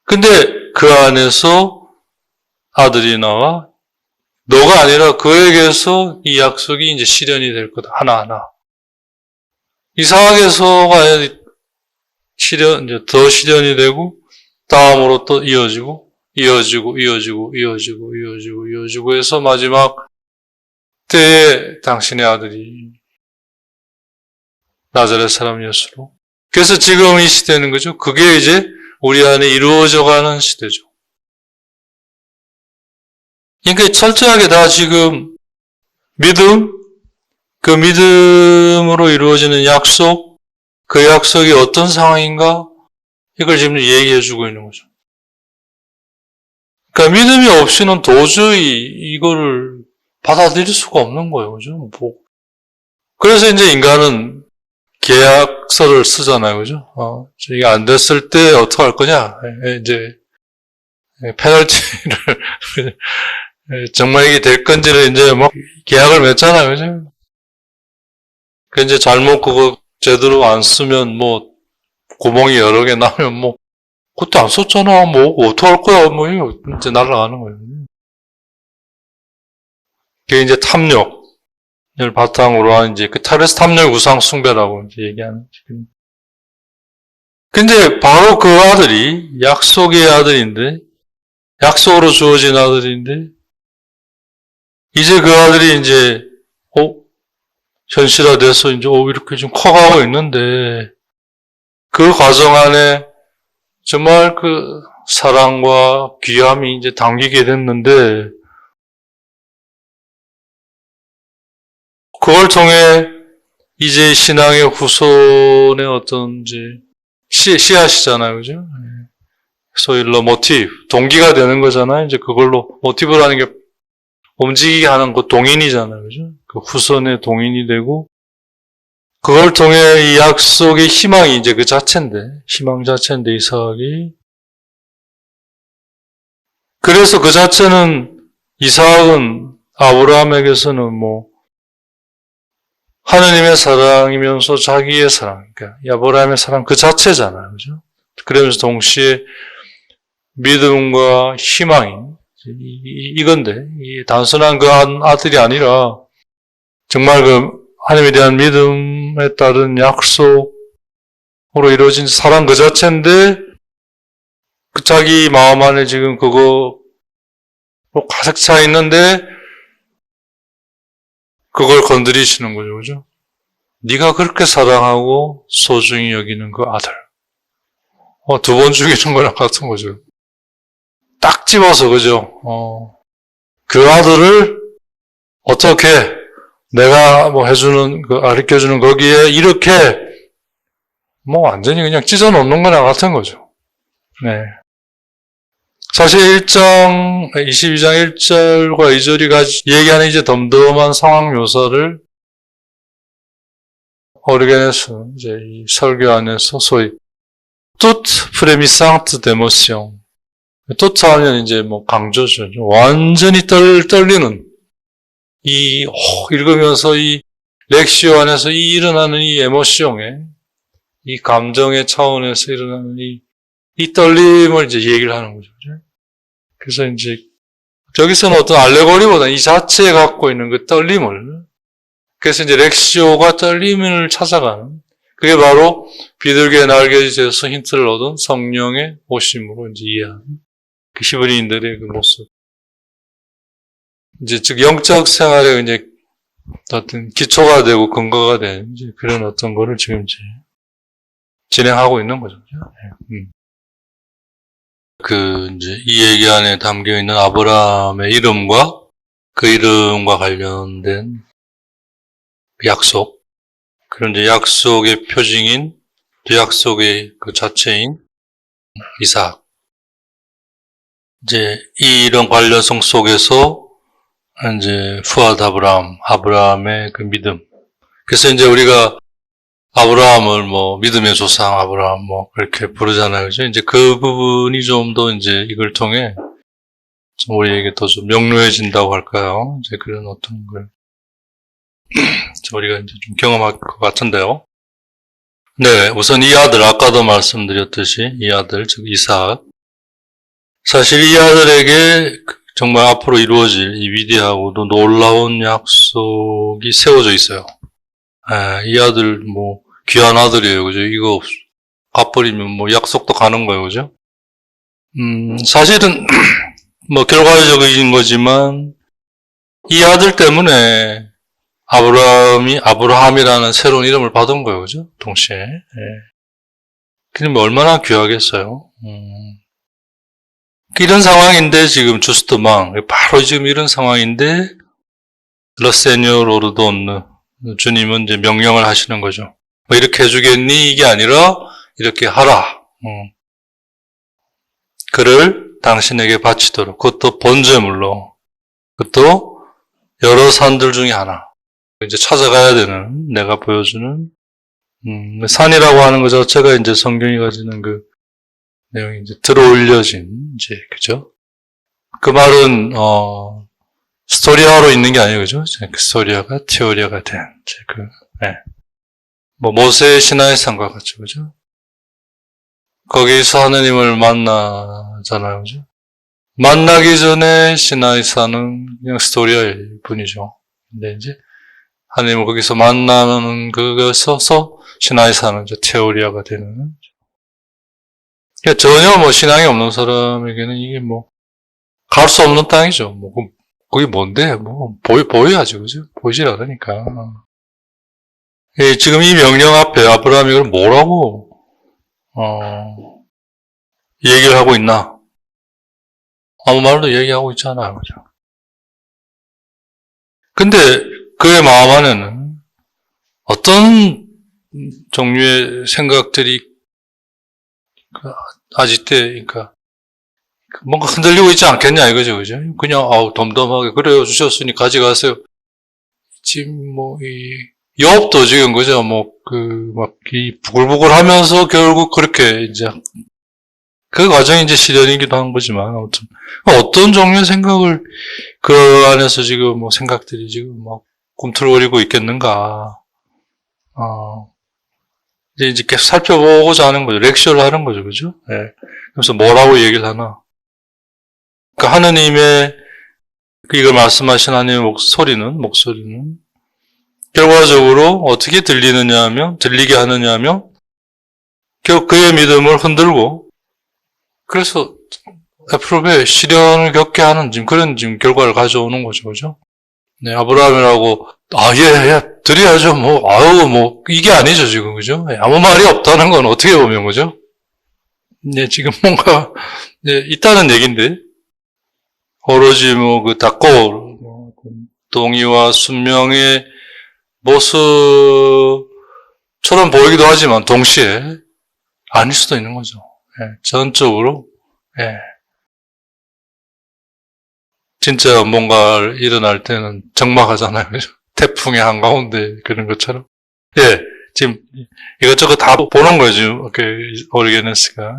근데 그 안에서 아들이 나와 너가 아니라 그에게서 이 약속이 이제 실현이 될 거다. 하나하나. 이삭에서가 이제 더 실현이 되고 다음으로 또 이어지고 해서 마지막 때에 당신의 아들이 나자렛 사람 예수로. 그래서 지금 이 시대는 거죠. 그게 이제 우리 안에 이루어져가는 시대죠. 그러니까 철저하게 다 지금 믿음, 그 믿음으로 이루어지는 약속, 그 약속이 어떤 상황인가 이걸 지금 얘기해 주고 있는 거죠. 그러니까 믿음이 없이는 도저히 이거를 받아들일 수가 없는 거예요. 그죠? 그래서 이제 인간은 계약서를 쓰잖아요. 그죠? 이게 안 됐을 때 어떡할 거냐? 이제 페널티를 정말 이게 될 건지를 이제 뭐 계약을 맺잖아요. 그죠? 그 이제 잘못 그거 제대로 안 쓰면 뭐 구멍이 여러 개 나면 뭐 그때 안 썼잖아. 뭐 어떡할 거야? 뭐 이제 날아가는 거예요. 그게 이제 탐욕을 바탕으로 한 이제 그 타레스 탐욕 우상 숭배라고 이제 얘기하는 지금. 근데 바로 그 아들이 약속의 아들인데 약속으로 주어진 아들인데 이제 그 아들이 이제 현실화돼서 이제 이렇게 좀 커가고 있는데 그 과정 안에 정말 그 사랑과 귀함이 이제 담기게 됐는데 그걸 통해 이제 신앙의 후손의 어떤 이제 씨앗이잖아요, 그죠? 소위 모티브, 동기가 되는 거잖아요. 이제 그걸로 모티브라는 게 움직이게 하는 그 동인이잖아요, 그죠? 그 후손의 동인이 되고 그걸 통해 이 약속의 희망이 이제 그 자체인데, 희망 자체인데 이삭이 그래서 그 자체는 이삭은 아브라함에게서는 뭐 하느님의 사랑이면서 자기의 사랑, 그러니까 아브라함의 사랑 그 자체잖아요, 그죠? 그러면서 동시에 믿음과 희망이 이건데 이 단순한 그 아들이 아니라 정말 그 하나님에 대한 믿음에 따른 약속으로 이루어진 사랑 그 자체인데 그 자기 마음 안에 지금 그거 가득 차 있는데 그걸 건드리시는 거죠, 그죠? 네가 그렇게 사랑하고 소중히 여기는 그 아들. 두 번 죽이는 거랑 같은 거죠. 딱 집어서, 그죠? 그 아들을 어떻게 내가 뭐 해주는, 가르쳐주는 거기에 이렇게 뭐 완전히 그냥 찢어 놓는 거랑 같은 거죠. 네. 사실 22장 1절과 2절이 얘기하는 이제 덤덤한 상황 묘사를 오르게네스 이제 이 설교 안에서 소위 toute frémissante d'émotion, toute 하면 이제 뭐 강조죠. 완전히 떨리는 읽으면서 이 렉시오 안에서 일어나는 이 에모시옹에 이 감정의 차원에서 일어나는 이 떨림을 이제 얘기를 하는 거죠. 그래서 이제 저기서는 어떤 알레고리보다 이 자체에 갖고 있는 그 떨림을, 그래서 이제 렉시오가 떨림을 찾아가는, 그게 바로 비둘기의 날개짓에서 힌트를 얻은 성령의 오심으로 이제 이해하는 그 히브리인들의 그 모습. 이제 즉 영적 생활에 이제 어떤 기초가 되고 근거가 된 이제 그런 어떤 거를 지금 이제 진행하고 있는 거죠. 이제 이 얘기 안에 담겨 있는 아브라함의 이름과 그 이름과 관련된 약속, 그런 이제 약속의 표징인, 또 약속의 그 자체인 이삭. 이제 이런 관련성 속에서 이제 푸아드 아브라함의 그 믿음. 그래서 이제 우리가 아브라함을 뭐 믿음의 조상 아브라함 뭐 그렇게 부르잖아요. 그죠? 이제 그 부분이 좀 더 이제 이걸 통해 좀 우리에게 더 좀 명료해진다고 할까요? 이제 그런 어떤 걸 우리가 이제 좀 경험할 것 같은데요. 네, 우선 이 아들, 아까도 말씀드렸듯이 이 아들, 즉 이삭. 사실 이 아들에게 정말 앞으로 이루어질 이 위대하고도 놀라운 약속이 세워져 있어요. 이 아들 뭐 귀한 아들이에요, 그죠? 이거 갚버리면 뭐 약속도 가는 거예요, 그죠? 사실은 뭐 결과적인 거지만 이 아들 때문에 아브라함이라는 새로운 이름을 받은 거예요, 그죠? 동시에. 그럼 얼마나 귀하겠어요? 이런 상황인데 지금 주스트망 바로 지금 이런 상황인데 러세뇨 로르돈느 주님은 이제 명령을 하시는 거죠. 뭐 이렇게 해주겠니? 이게 아니라 이렇게 하라. 그를 당신에게 바치도록. 그것도 번제물로. 그것도 여러 산들 중에 하나. 이제 찾아가야 되는, 내가 보여주는, 산이라고 하는 것 자체가 이제 성경이 가지는 그 내용이 이제 들어올려진, 이제, 그죠? 그 말은, 스토리아로 있는 게 아니에요, 그죠? 그 스토리아가 티오리아가 된, 이제 뭐, 모세의 시나이산과 같죠, 그죠? 거기서 하느님을 만나잖아요, 그죠? 만나기 전에 시나이산은 그냥 스토리아일 뿐이죠. 근데 이제, 하나님을 거기서 만나는 그것에서 시나이산은 이제 테오리아가 되는. 그러니까 전혀 뭐 신앙이 없는 사람에게는 이게 뭐, 갈 수 없는 땅이죠. 뭐, 그게 뭔데? 뭐, 보여야죠. 그죠? 보이질 않으니까. 지금 이 명령 앞에 아브라함이 이걸 뭐라고, 얘기를 하고 있나? 아무 말도 얘기하고 있지 않아요. 그죠? 근데 그의 마음 안에는 어떤 종류의 생각들이 아직때, 그러니까, 뭔가 흔들리고 있지 않겠냐, 이거죠, 그죠? 그냥, 덤덤하게, 그래요, 주셨으니 가져가세요. 지금, 욥도 지금, 그죠? 부글부글 하면서 결국 그렇게, 이제, 그 과정이 이제 시련이기도 한 거지만, 아무튼, 어떤 종류의 생각을, 그 안에서 지금 생각들이 지금 꿈틀거리고 있겠는가. 이제 계속 살펴보고자 하는 거죠. 렉처를 하는 거죠, 그죠? 그래서 뭐라고 얘기를 하나. 그 하느님의, 이걸 말씀하신 하나님의 목소리는, 결과적으로 어떻게 들리게 하느냐 하면, 결국 그의 믿음을 흔들고, 그래서 앞으로의 시련을 겪게 하는 그런 결과를 가져오는 거죠, 그죠? 네, 아브라함이라고, 드려야죠, 이게 아니죠, 지금, 그죠? 아무 말이 없다는 건 어떻게 보면, 그죠? 네, 지금 뭔가, 있다는 얘기인데, 오로지 닭골, 동의와 순명의 모습처럼 보이기도 하지만, 동시에, 아닐 수도 있는 거죠. 전적으로, 진짜 뭔가 일어날 때는 적막하잖아요. 그죠? 태풍의 한가운데 그런 것처럼. 예, 지금 이것저것 다 보는 거죠. 오르게네스가.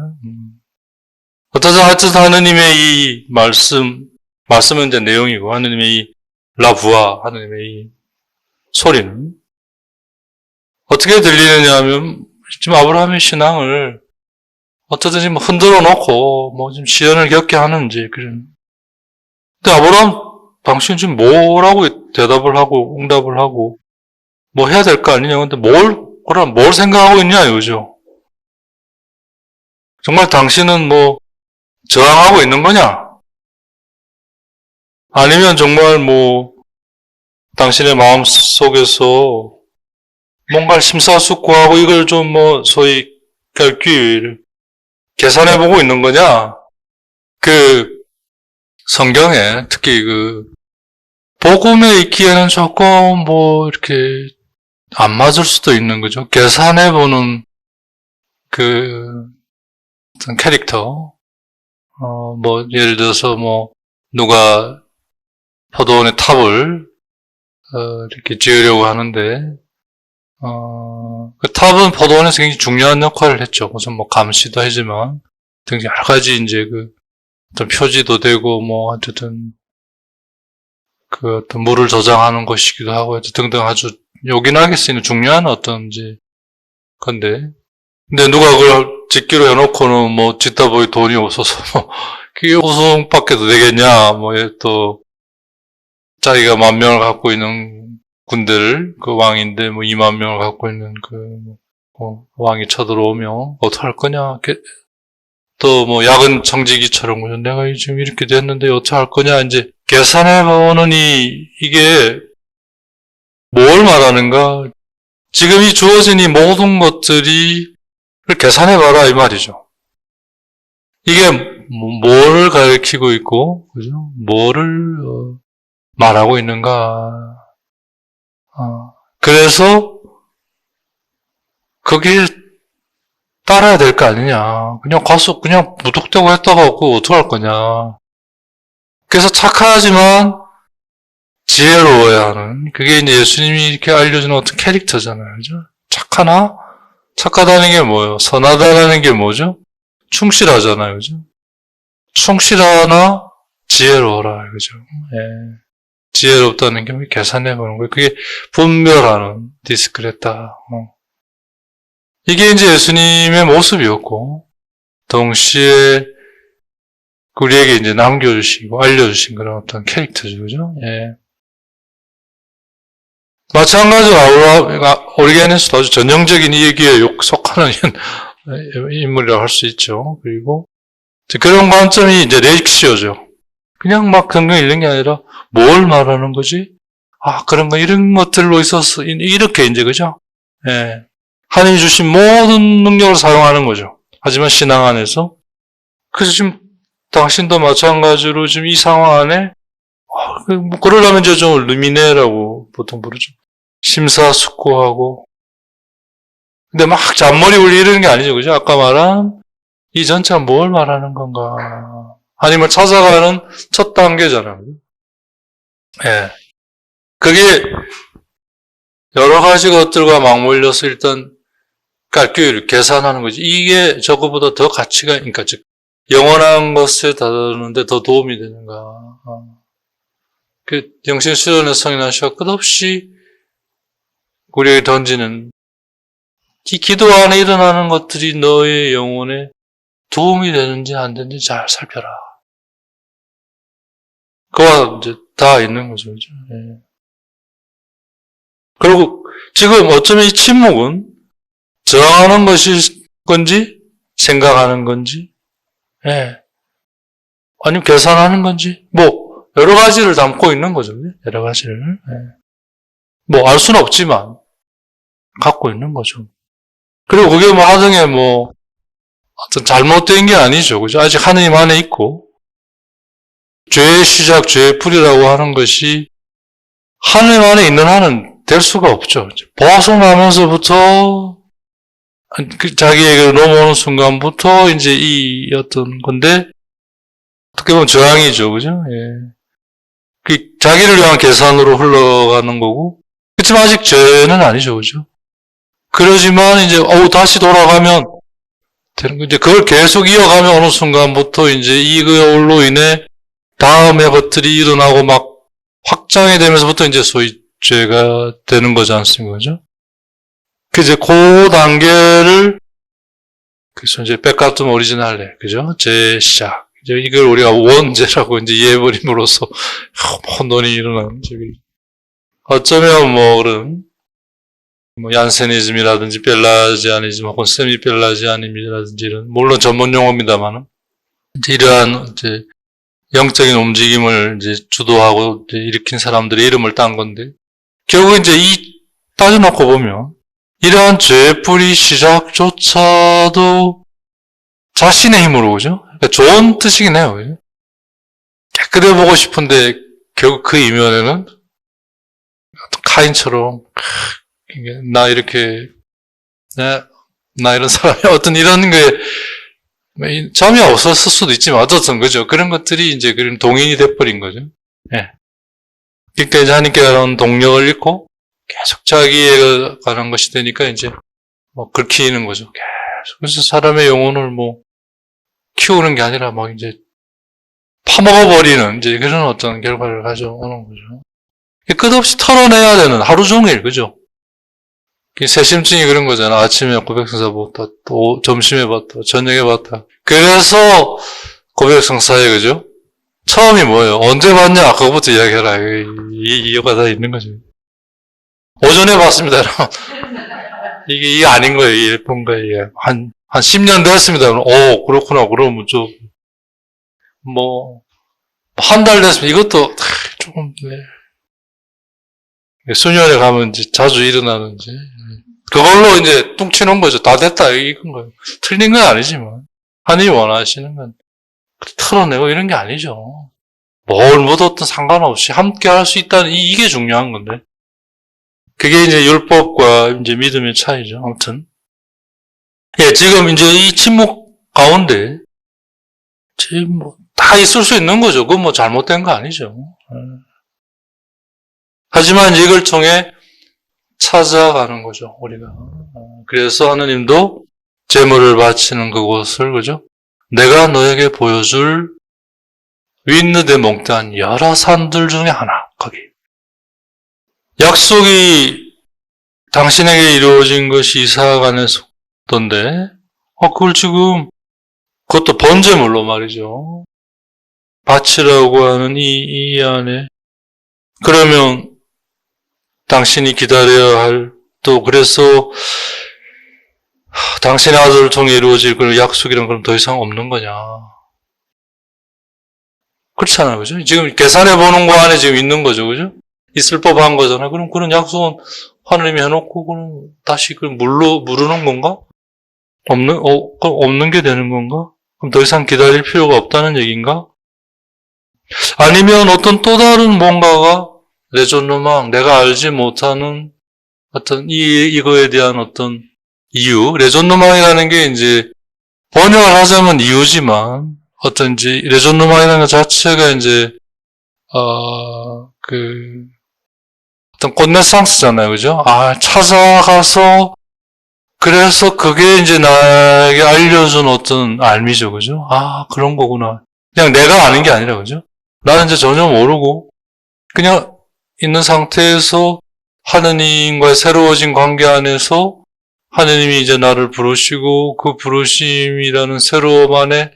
어떠자 하여튼 하느님의 이 말씀은 이제 내용이고, 하느님의 이 라부아, 하느님의 이 소리는 어떻게 들리느냐 하면, 지금 아브라함의 신앙을 어쩌든지 뭐 흔들어 놓고, 뭐 좀 시련을 겪게 하는지, 그런. 근데 아브라함, 당신 지금 뭐라고 대답을 하고, 응답을 하고, 뭐 해야 될 거 아니냐. 근데 그럼 뭘 생각하고 있냐, 이거죠. 정말 당신은 뭐, 저항하고 있는 거냐? 아니면 정말 뭐, 당신의 마음 속에서 뭔가 심사숙고하고 이걸 좀 뭐, 소위, 계산해보고 있는 거냐? 성경에, 특히 복음에 있기에는 조금 뭐, 이렇게, 안 맞을 수도 있는 거죠. 계산해보는 어떤 캐릭터. 뭐, 예를 들어서 뭐, 누가 포도원의 탑을, 이렇게 지으려고 하는데, 그 탑은 포도원에서 굉장히 중요한 역할을 했죠. 우선 뭐, 감시도 하지만, 등등 여러 가지 이제 어떤 표지도 되고, 뭐, 어쨌든, 어떤 물을 저장하는 것이기도 하고, 등등 아주 요긴하게 쓰이는 중요한 어떤 이제, 건데, 근데 누가 그걸 짓기로 해놓고는 뭐, 짓다 보니 돈이 없어서, 뭐, 그게 우승밖에도 되겠냐, 뭐, 또, 자기가 10,000명을 갖고 있는 군대를, 그 왕인데, 뭐, 20,000명을 갖고 있는 왕이 쳐들어오면, 어떡할 거냐, 또 뭐, 야근 청지기처럼, 내가 지금 이렇게 됐는데, 어떡할 거냐, 이제, 계산해보는 이게, 뭘 말하는가? 지금 이 주어진 이 모든 것들이, 계산해봐라, 이 말이죠. 이게, 뭐를 가리키고 있고, 그죠? 뭐를, 말하고 있는가. 그래서, 그게 따라야 될 거 아니냐. 그냥 가서, 그냥 무턱대고 했다가, 그거 어떡할 거냐. 그래서 착하지만, 지혜로워야 하는, 그게 이제 예수님이 이렇게 알려주는 어떤 캐릭터잖아요. 그죠? 착하다는 게 뭐예요? 선하다는 게 뭐죠? 충실하잖아요. 그죠? 충실하나, 지혜로워라. 그죠? 예. 지혜롭다는 게 계산해보는 거예요. 그게 분별하는, 디스크레타. 이게 이제 예수님의 모습이었고, 동시에 우리에게 이제 남겨주시고, 알려주신 그런 어떤 캐릭터죠. 그죠? 예. 마찬가지로 오리게네스도 아주 전형적인 이 얘기에 속하는 인물이라고 할 수 있죠. 그리고 그런 관점이 이제 레익시오죠. 그냥 막 성경 읽는 게 아니라 뭘 말하는 거지? 그런 거 이런 것들로 있어서 이렇게 이제 그죠? 예. 하나님이 주신 모든 능력을 사용하는 거죠. 하지만 신앙 안에서 그래서 지금 당신도 마찬가지로 지금 이 상황 안에 뭐 그러려면 이제 좀 루미네라고 보통 부르죠. 심사숙고하고 근데 막 잔머리 울리는 게 아니죠. 그죠? 아까 말한 이 전체가 뭘 말하는 건가? 하나님을 찾아가는 첫 단계잖아요. 예. 그게 여러 가지 것들과 맞물려서 일단 깔끔히 계산하는 거지. 이게 저거보다 더 가치가, 그러니까 즉 영원한 것에 다루는데 더 도움이 되는가. 영신 수련의 성인한 씨가 끝없이 우리에게 던지는 이 기도 안에 일어나는 것들이 너의 영혼에 도움이 되는지 안 되는지 잘 살펴라. 그와 이제 다 있는 거죠. 그죠? 예. 그리고 지금 어쩌면 이 침묵은 저항하는 것일 건지 생각하는 건지 예. 아니면 계산하는 건지 뭐 여러 가지를 담고 있는 거죠. 여러 가지를 예. 뭐 알 수는 없지만 갖고 있는 거죠. 그리고 그게 뭐 하등에 뭐 어떤 잘못된 게 아니죠. 그죠? 아직 하느님 안에 있고 죄의 시작, 죄의 뿌리라고 하는 것이 하느님 안에 있는 한은 될 수가 없죠. 벗어나면서부터 자기에게 넘어오는 순간부터 이제 이 어떤 건데 어떻게 보면 저항이죠. 그죠? 예. 자기를 위한 계산으로 흘러가는 거고, 그렇지만 아직 죄는 아니죠, 그죠? 그러지만 이제, 다시 돌아가면 되는 거. 이제 그걸 계속 이어가면 어느 순간부터 이제 이걸로 인해 다음의 것들이 일어나고 막 확장이 되면서부터 이제 소위 죄가 되는 거지 않습니까, 그죠? 이제 그 단계를, 그래서 이제 백가툼 오리지널레, 그죠? 재시작. 이제 이걸 우리가 원죄라고 이제 이해해버림으로써 혼돈이 일어나는 적이. 어쩌면 그런, 얀세니즘이라든지 펠라지아니즘 혹은 세미 펠라지아니즘이라든지 이런, 물론 전문 용어입니다만은, 이제 이러한 이제 영적인 움직임을 이제 주도하고 이제 일으킨 사람들의 이름을 딴 건데, 결국 이제 따져놓고 보면, 이러한 죄의 뿌리 시작조차도 자신의 힘으로, 그죠? 그러니까 좋은 뜻이긴 해요, 그죠? 깨끗해 보고 싶은데, 결국 그 이면에는, 카인처럼, 나 이렇게, 나 이런 사람이 어떤 이런 게, 점이 없었을 수도 있지만, 어쨌든, 그죠? 그런 것들이 이제 그런 동인이 돼버린 거죠. 예. 그러니까 이제 하나님께 가는 동력을 잃고, 계속 자기에 관한 것이 되니까 이제, 긁히는 거죠. 계속. 그래서 사람의 영혼을 키우는 게 아니라 이제, 파먹어버리는, 이제 그런 어떤 결과를 가져오는 거죠. 끝없이 털어내야 되는 하루 종일, 그죠? 세심증이 그런 거잖아. 아침에 고백성사 봤다, 또 점심에 봤다, 저녁에 봤다. 그래서 고백성사에, 그죠? 처음이 뭐예요? 언제 봤냐? 그거부터 이야기해라. 이유가 다 있는 거죠. 오전에 봤습니다. 이게 아닌 거예요. 이게 예쁜 거예요. 한 10년 됐습니다. 그렇구나. 그러면 한 달 됐습니다. 이것도 조금, 수년에 가면 이제 자주 일어나는 이제, 그걸로 이제 뚱치는 거죠. 다 됐다. 이건 거예요. 틀린 건 아니지만, 하나님이 원하시는 건 털어내고 이런 게 아니죠. 뭘 묻었든 상관없이 함께 할 수 있다는 이게 중요한 건데. 그게 이제 율법과 이제 믿음의 차이죠. 아무튼. 예, 지금 이제 이 침묵 가운데, 지금 다 있을 수 있는 거죠. 그건 잘못된 거 아니죠. 하지만 이걸 통해 찾아가는 거죠, 우리가. 그래서 하느님도 제물을 바치는 그곳을, 그죠? 내가 너에게 보여줄 윗느대 몽땅한 여러 산들 중에 하나, 거기. 약속이 당신에게 이루어진 것이 이삭 안에 속던데, 그걸 지금, 그것도 번제물로 말이죠. 바치라고 하는 이 안에, 그러면 당신이 기다려야 할, 또 그래서 당신의 아들을 통해 이루어질 그런 약속이란 건 더 이상 없는 거냐. 그렇잖아요, 그죠? 지금 계산해 보는 거 안에 지금 있는 거죠, 그죠? 있을 법한 거잖아요. 그럼 그런 약속은 하느님이 해놓고, 그럼 다시 그걸 무르는 건가? 그럼 없는 게 되는 건가? 그럼 더 이상 기다릴 필요가 없다는 얘기인가? 아니면 어떤 또 다른 뭔가가 레존노망, 내가 알지 못하는 어떤 이거에 대한 어떤 이유, 레존노망이라는 게 이제 번역을 하자면 이유지만 어떤 이제 레존노망이라는 것 자체가 이제 어떤 꽃네상스잖아요, 그죠? 찾아가서 그래서 그게 이제 나에게 알려준 어떤 알미죠, 그죠? 그런 거구나. 그냥 내가 아는 게 아니라, 그죠? 나는 이제 전혀 모르고 그냥 있는 상태에서 하느님과의 새로워진 관계 안에서 하느님이 이제 나를 부르시고 그 부르심이라는 새로움 안에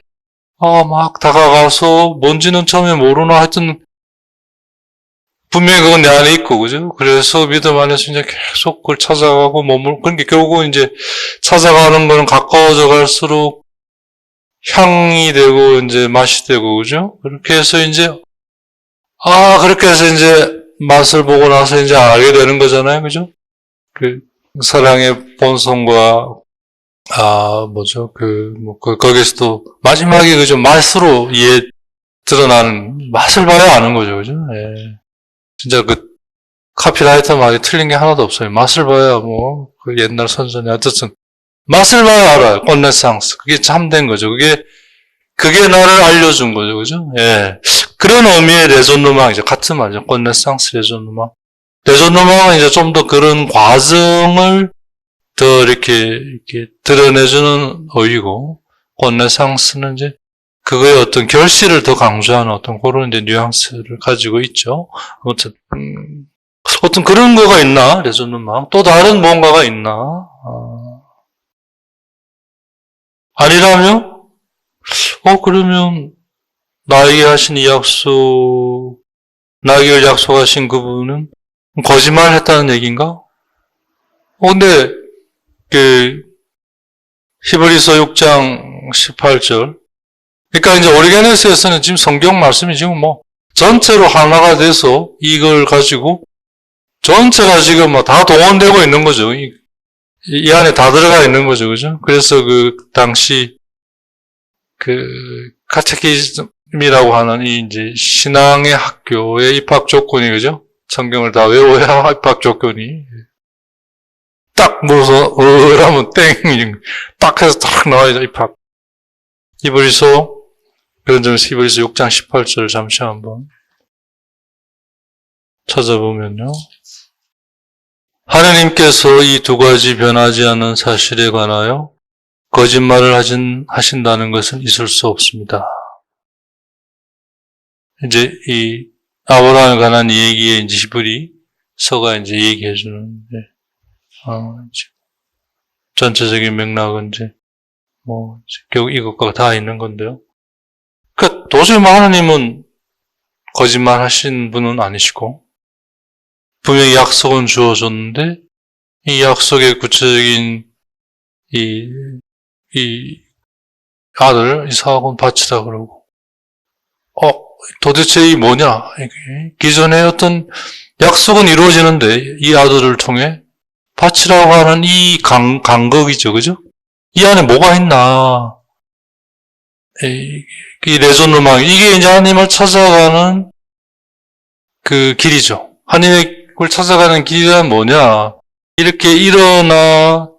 막 다가가서 뭔지는 처음에 모르나 하여튼 분명히 그건 내 안에 있고, 그죠? 그래서 믿음 안에서 이제 계속 그걸 찾아가고 그러니까 결국 이제 찾아가는 거는 가까워져 갈수록 향이 되고 이제 맛이 되고, 그죠? 그렇게 해서 이제 그렇게 해서 이제 맛을 보고 나서 이제 알게 되는 거잖아요. 그죠? 그 사랑의 본성과 거기서도 마지막에 그죠? 맛으로 드러나는 맛을 봐야 아는 거죠. 그죠? 예. 진짜 카피라이터 말이 틀린 게 하나도 없어요. 맛을 봐야 그 옛날 선전이 어쨌든 맛을 봐야 알아요. 꽃네상스. 그게 참된 거죠. 그게 나를 알려준 거죠. 그죠? 예. 그런 의미의 레존누망이죠. 같은 말이죠. 르네상스 레존누망. 레존누망은 이제 좀 더 그런 과정을 더 이렇게 드러내주는 의의고, 르네상스는 이제 그거의 어떤 결실을 더 강조하는 어떤 그런 이제 뉘앙스를 가지고 있죠. 아무튼, 어떤 그런 거가 있나? 레존누망. 또 다른 뭔가가 있나? 아니라면, 그러면, 나에게 하신 이 약속, 나에게 약속하신 그분은 거짓말 했다는 얘기인가? 근데, 히브리서 6장 18절. 그러니까 이제 오리게네스에서는 지금 성경 말씀이 지금 전체로 하나가 돼서 이걸 가지고 전체가 지금 다 동원되고 있는 거죠. 이 안에 다 들어가 있는 거죠. 그죠? 그래서 당시 카테키즘이라고 하는 이 이제 신앙의 학교의 입학 조건이, 그죠? 성경을 다 외워야 입학 조건이. 딱 물어서, 하면 땡! 딱 해서 딱 나와야죠, 입학. 그런 점에서 히브리서 6장 18절 잠시 한번 찾아보면요. 하느님께서 이 두 가지 변하지 않는 사실에 관하여 거짓말을 하신다는 것은 있을 수 없습니다. 이제 이 아브라함에 관한 이 얘기에 이제 히브리서가 이제 얘기해주는, 전체적인 맥락은 이제 결국 이것과 다 있는 건데요. 그러니까 도저히 하나님은 거짓말 하신 분은 아니시고, 분명히 약속은 주어졌는데, 이 약속의 구체적인 이 아들, 이삭은 바치라 그러고, 도대체 이 뭐냐? 기존의 어떤 약속은 이루어지는데, 이 아들을 통해 바치라고 하는 이 간극이죠, 그죠? 이 안에 뭐가 있나? 이 레존누망, 이게 이제 하나님을 찾아가는 그 길이죠. 하나님을 찾아가는 길은 뭐냐? 이렇게 일어나고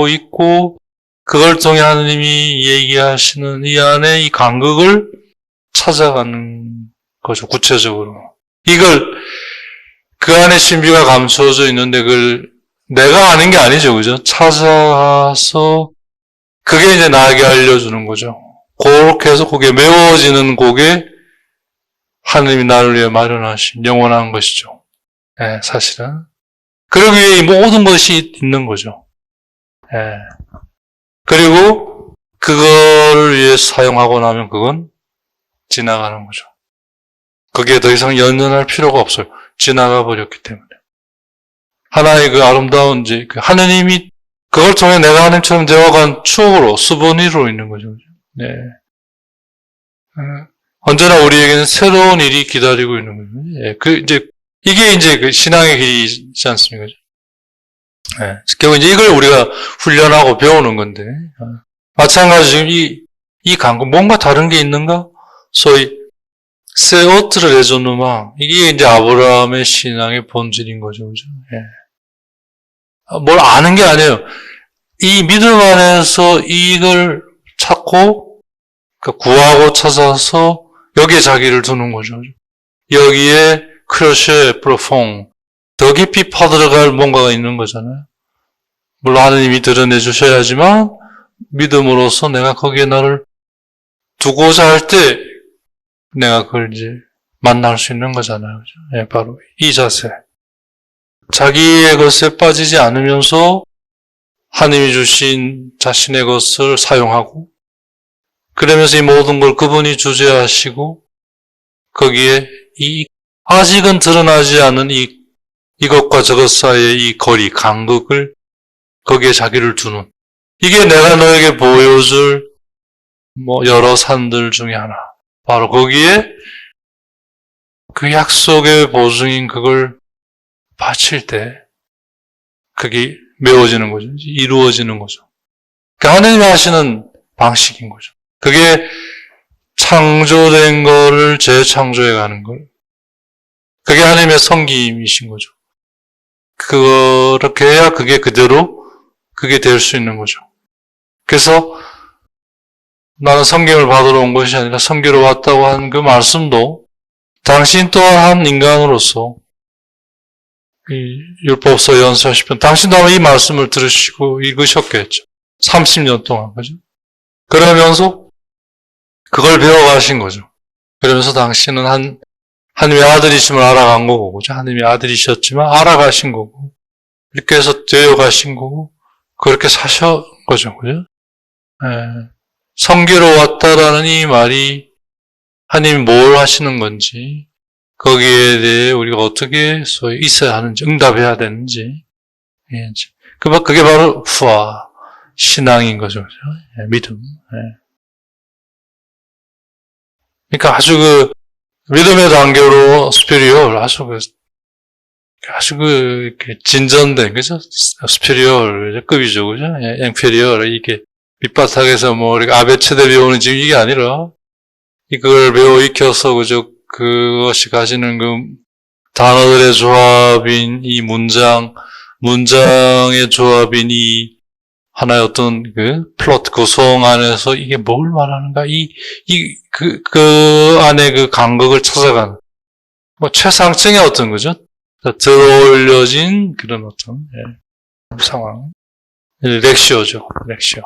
있고, 그걸 통해 하나님이 얘기하시는 이 안에 이 간극을 찾아가는 거죠, 구체적으로. 그 안에 신비가 감춰져 있는데, 그걸 내가 아는 게 아니죠, 그죠? 찾아서, 그게 이제 나에게 알려주는 거죠. 그렇게 해서 그게 메워지는 곡에 하느님이 나를 위해 마련하신 영원한 것이죠. 사실은. 그러기 위해 이 모든 것이 있는 거죠. 그리고 그거를 위해 사용하고 나면 그건 지나가는 거죠. 거기에 더 이상 연연할 필요가 없어요. 지나가 버렸기 때문에. 하나의 그 아름다운 이제 하느님이 그걸 통해 내가 하나님처럼 되어간 추억으로, 수본이로 있는 거죠. 네. 언제나 우리에게는 새로운 일이 기다리고 있는 거죠. 이게 이제 그 신앙의 길이지 않습니까? 네. 결국 이제 이걸 우리가 훈련하고 배우는 건데, 마찬가지로 이 간구, 뭔가 다른 게 있는가? 소위, 세오트르 레존누망, 이게 이제 아브라함의 신앙의 본질인 거죠. 그죠? 네. 뭘 아는 게 아니에요. 이 믿음 안에서 이걸 찾고, 구하고 찾아서 여기에 자기를 두는 거죠. 여기에 크로쉐, 프로퐁, 더 깊이 파들어갈 뭔가가 있는 거잖아요. 물론 하느님이 드러내 주셔야지만 믿음으로써 내가 거기에 나를 두고자 할 때 내가 그걸 이제 만날 수 있는 거잖아요. 그죠? 네, 바로 이 자세. 자기의 것에 빠지지 않으면서 하느님이 주신 자신의 것을 사용하고, 그러면서 이 모든 걸 그분이 주재하시고, 거기에 아직은 드러나지 않은 이것과 저것 사이의 이 거리, 간극을 거기에 자기를 두는. 이게 내가 너에게 보여줄 여러 산들 중에 하나. 바로 거기에 그 약속의 보증인 그걸 바칠 때 그게 메워지는 거죠. 이루어지는 거죠. 그러니까 하나님이 하시는 방식인 거죠. 그게 창조된 거를 재창조해 가는 걸. 그게 하나님의 섬김이신 거죠. 그렇게 해야 그게 그대로 그게 될 수 있는 거죠. 그래서 나는 성경을 받으러 온 것이 아니라 섬기러 왔다고 한 그 말씀도 당신 또한 한 인간으로서 이 율법서 연서 10편 당신도 아마 이 말씀을 들으시고 읽으셨겠죠. 30년 동안, 그죠? 그러면서 그걸 배워가신 거죠. 그러면서 당신은 하나님의 아들이심을 알아간 거고, 그죠? 하나님의 아들이셨지만 알아가신 거고, 이렇게 해서 되어가신 거고, 그렇게 사신 거죠, 그죠? 섬기러 왔다라는 이 말이 하나님이 뭘 하시는 건지, 거기에 대해 우리가 어떻게 소위 있어야 하는지, 응답해야 되는지, 그게 바로 후아, 신앙인 거죠, 그죠? 믿음. 그러니까 아주 믿음의 단계로 스피리얼, 이렇게 진전된, 그죠? 스피리얼 급이죠, 그죠? 앵페리얼, 이게 밑바닥에서 이렇게 아베체대 배우는 지금 이게 아니라, 이걸 배워 익혀서, 그죠? 그것이 가지는 그 단어들의 조합인 이 문장의 조합인 이 하나의 어떤 그 플롯 구성 안에서 이게 뭘 말하는가? 그 안에 그 간극을 찾아가는, 최상층의 어떤 거죠? 들어올려진 그런 어떤, 상황. 렉시오죠. 렉시오.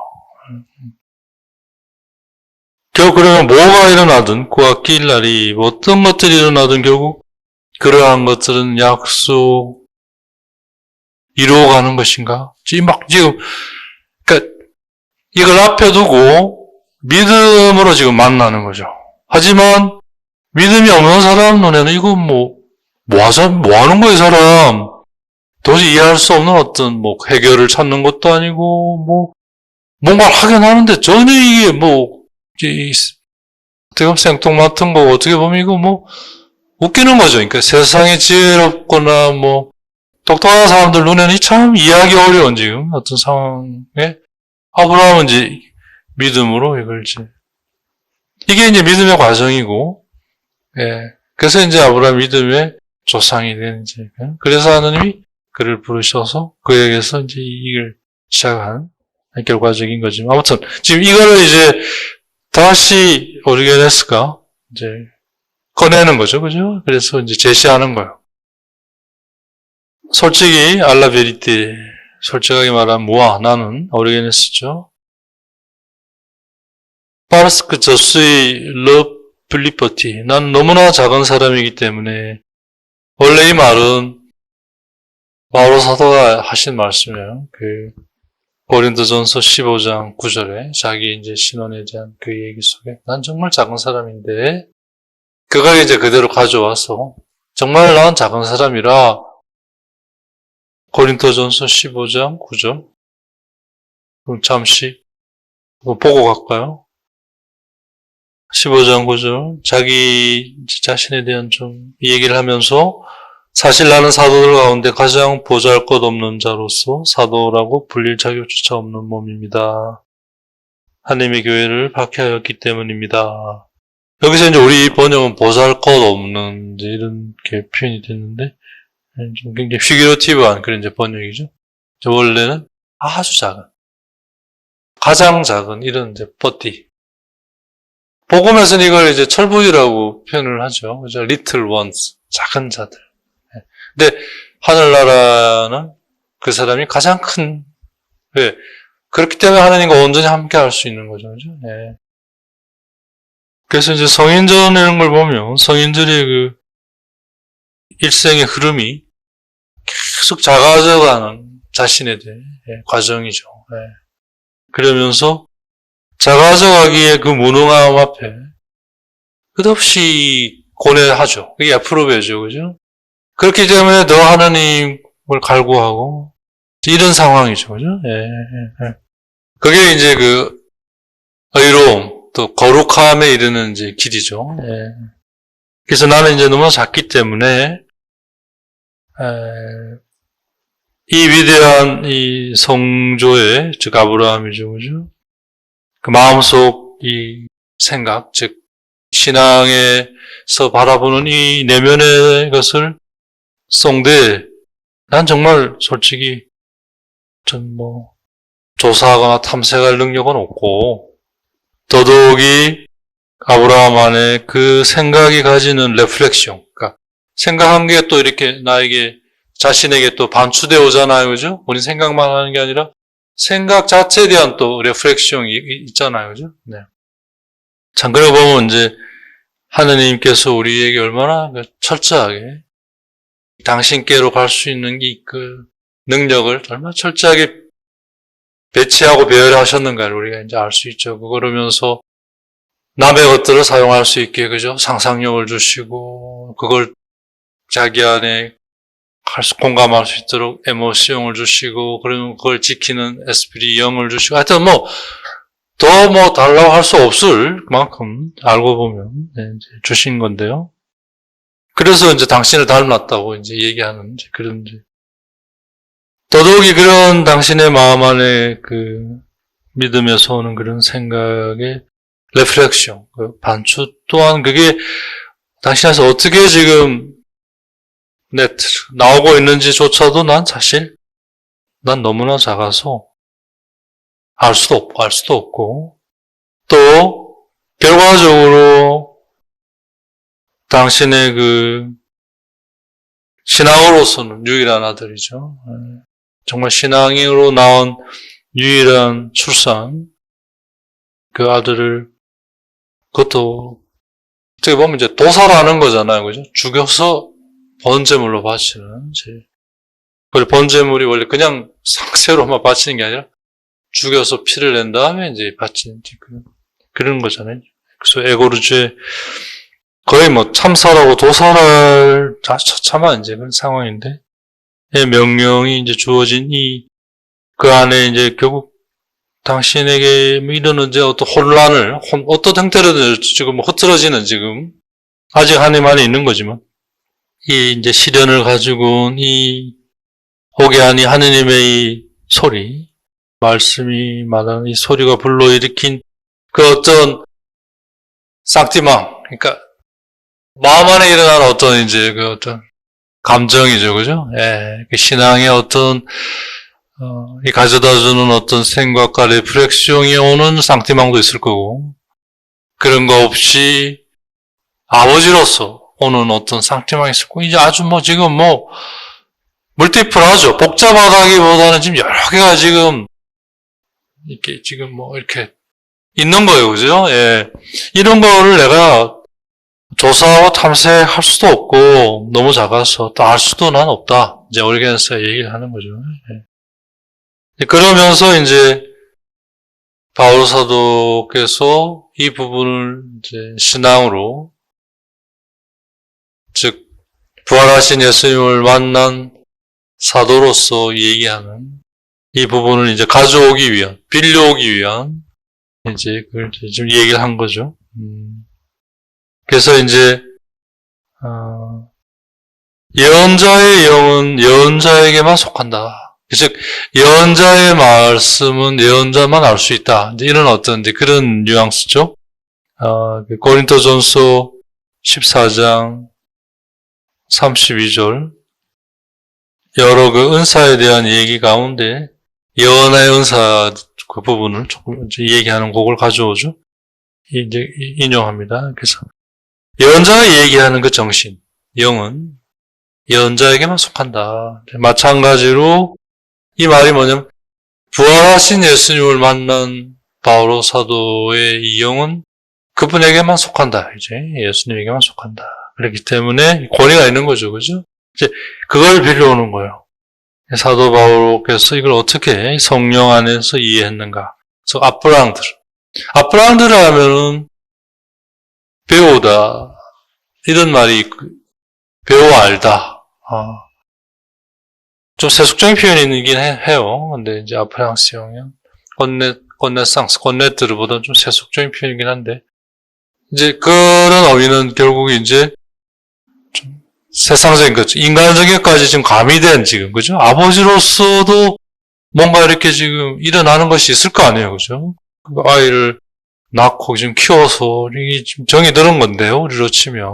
결국 그러면 뭐가 일어나든, 그 아낄 날이, 어떤 것들이 일어나든 결국 그러한 것들은 약속, 이루어가는 것인가? 지금, 그러니까 이걸 앞에 두고 믿음으로 지금 만나는 거죠. 하지만 믿음이 없는 사람 눈에는 이거 뭐 하는 거야, 이 사람? 도저히 이해할 수 없는 어떤 해결을 찾는 것도 아니고, 뭔가를 하긴 하는데 전혀 이게 어떻게 보면 생뚱맞은 거고, 어떻게 보면 이거 웃기는 거죠. 그러니까 세상에 지혜롭거나 똑똑한 사람들 눈에는 참 이해하기 어려운 지금 어떤 상황에 아브라함은 이제 믿음으로 이걸 이게 이제 믿음의 과정이고, 그래서 이제 아브라함 믿음의 조상이 되는지, 그래서 하나님이 그를 부르셔서 그에게서 이제 이걸 시작한 결과적인 거지만, 아무튼 지금 이거를 이제 다시 오리게네스가 이제 꺼내는 거죠, 그죠? 그래서 이제 제시하는 거예요. 솔직히 알라베리테, 솔직하게 말하면 나는 오리게네스죠. 파르스크 저스의 러 플리퍼티, 난 너무나 작은 사람이기 때문에, 원래 이 말은 바오로 사도가 하신 말씀이에요. 고린도전서 15장 9절에 자기 이제 신원에 대한 그 얘기 속에 난 정말 작은 사람인데, 그걸 이제 그대로 가져와서 정말 난 작은 사람이라 고린도전서 15장 9절, 그럼 잠시 보고 갈까요? 15장 9절, 자기 자신에 대한 좀 얘기를 하면서, 사실 나는 사도들 가운데 가장 보잘것없는 자로서 사도라고 불릴 자격조차 없는 몸입니다. 하나님의 교회를 박해하였기 때문입니다. 여기서 이제 우리 번역은 보잘것없는 이런 게 표현이 됐는데, 좀 굉장히 피규러티브한 그런 이제 번역이죠. 원래는 아주 작은, 가장 작은 이런 이제 버티. 복음에서는 이걸 이제 철부지라고 표현을 하죠. 그죠? little ones, 작은 자들. 근데 하늘나라는 그 사람이 가장 큰, 그렇기 때문에 하나님과 온전히 함께 할 수 있는 거죠. 그죠? 그래서 이제 성인전 이런 걸 보면 성인들의 그 일생의 흐름이 계속 작아져가는 자신에 대해 과정이죠. 그러면서 작아져가기에 그 무능함 앞에 끝없이 고뇌하죠. 그게 앞으로 배죠, 그죠? 그렇기 때문에 더 하나님을 갈구하고 이런 상황이죠, 그죠? 그게 이제 그 의로움 또 거룩함에 이르는 이제 길이죠. 그래서 나는 이제 너무 작기 때문에 이 위대한 이 성조의, 즉 아브라함이죠, 그죠? 그 마음속 이 생각, 즉 신앙에서 바라보는 이 내면의 것을 頌되, 난 정말 솔직히 좀 조사하거나 탐색할 능력은 없고, 더더욱이 아브라함 안에 그 생각이 가지는 레플렉션, 그러니까 생각한 게 또 이렇게 나에게 자신에게 또 반추되어 오잖아요, 그죠? 본인 생각만 하는 게 아니라 생각 자체에 대한 또 레플렉션이 있잖아요, 그죠? 네. 참 그러고 보면 이제 하느님께서 우리에게 얼마나 철저하게 당신께로 갈 수 있는 그 능력을 얼마나 철저하게 배치하고 배열하셨는가를 우리가 이제 알 수 있죠. 그러면서 남의 것들을 사용할 수 있게, 그죠? 상상력을 주시고, 그걸 자기 안에 공감할 수 있도록 에모션을 주시고, 그러면 그걸 지키는 에스피리 영을 주시고, 하여튼 더 달라고 할 수 없을 만큼 알고 보면, 네, 이제 주신 건데요. 그래서 이제 당신을 닮았다고 이제 얘기하는, 이제 그런, 이제. 더더욱이 그런 당신의 마음 안에 그 믿음에서 오는 그런 생각의 레플렉션, 그 반추 또한 그게 당신에서 어떻게 지금 나오고 있는지조차도 난 너무나 작아서 알 수도 없고, 또 결과적으로 당신의 그 신앙으로서는 유일한 아들이죠. 정말 신앙으로 나온 유일한 출산, 그 아들을, 그것도 어떻게 보면 이제 도살하는 거잖아요, 그죠? 죽여서 번제물로 바치는, 그리고 번제물이 원래 그냥 상세로만 바치는 게 아니라 죽여서 피를 낸 다음에 이제 바치는 그런 거잖아요. 그래서 에고르즈의 거의 참살하고 도살할 처참한 이제 그런 상황인데, 명령이 이제 주어진 그 안에 이제 결국 당신에게 이런 이제 어떤 혼란을, 어떤 형태로든 지금 흐트러지는 지금, 아직 하나님 안에 있는 거지만, 이 이제 시련을 가지고 오게 하니 하느님의 이 소리, 말씀이 말하는 이 소리가 불러일으킨 그 어떤 쌍띠망, 그러니까 마음 안에 일어나는 어떤 이제 그 어떤 감정이죠, 그죠? 그 신앙의 어떤 이 가져다주는 어떤 생각과 레플렉션이 오는 쌍띠망도 있을 거고, 그런 거 없이 아버지로서 오는 어떤 쌍띠망이 있을 거고, 이제 아주 지금 멀티플하죠. 복잡하다기보다는 지금 여러 개가 지금 이렇게 지금 이렇게 있는 거예요, 그죠? 이런 거를 내가 조사하고 탐색할 수도 없고, 너무 작아서 또 알 수도 난 없다. 이제 오리겐스가 얘기를 하는 거죠. 그러면서 이제 바울 사도께서 이 부분을 이제 신앙으로, 즉 부활하신 예수님을 만난 사도로서 얘기하는 이 부분을 이제 가져오기 위한, 빌려오기 위한 이제 그걸 좀 얘기를 한 거죠. 그래서 이제 예언자의 영은 예언자에게만 속한다. 즉 예언자의 말씀은 예언자만 알 수 있다. 이제 이런 어떤 이제 그런 뉘앙스죠. 고린도전서 14장 32절 여러 그 은사에 대한 얘기 가운데 예언의 은사 그 부분을 조금 이제 얘기하는 곡을 가져오죠. 이제 인용합니다. 그래서 예언자가 얘기하는 그 정신, 영은 예언자에게만 속한다. 마찬가지로 이 말이 뭐냐면 부활하신 예수님을 만난 바오로 사도의 이 영은 그분에게만 속한다. 이제 예수님에게만 속한다. 그렇기 때문에 권위가 있는 거죠, 그죠? 이제 그걸 빌려오는 거예요. 사도 바오로께서 이걸 어떻게 성령 안에서 이해했는가? 그래서 아프랑들 하면은 배우다 이런 말이 배워 알다. 좀 세속적인 표현이긴 해요. 근데 이제 아프랑스형은 건네트르보다는 좀 세속적인 표현이긴 한데, 이제 그런 의미는 결국 이제 좀 세상적인 것, 인간적인 것까지 지금 가미된 지금, 그죠? 아버지로서도 뭔가 이렇게 지금 일어나는 것이 있을 거 아니에요, 그죠? 그 아이를 낳고 지금 키워서 이게 지금 정이 드는 건데요, 우리로 치면.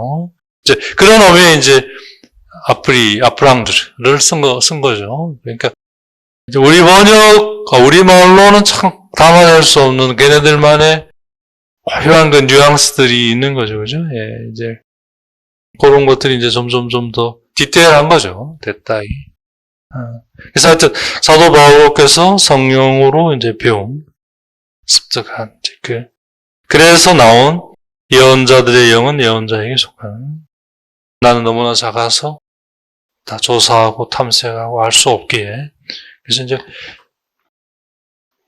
이제 그런 의미에 이제 아프랑들을 쓴 거죠. 그러니까 이제 우리말로는 참 담아낼 수 없는 걔네들만의 고요한 그 뉘앙스들이 있는 거죠. 그죠? 예, 이제, 그런 것들이 이제 점점 좀 더 디테일한 거죠. 됐다이. 그래서 하여튼, 사도 바울께서 성령으로 이제 배움, 습득한, 그래서 나온 예언자들의 영은 예언자에게 속하는. 나는 너무나 작아서 다 조사하고 탐색하고 알 수 없기에. 그래서 이제,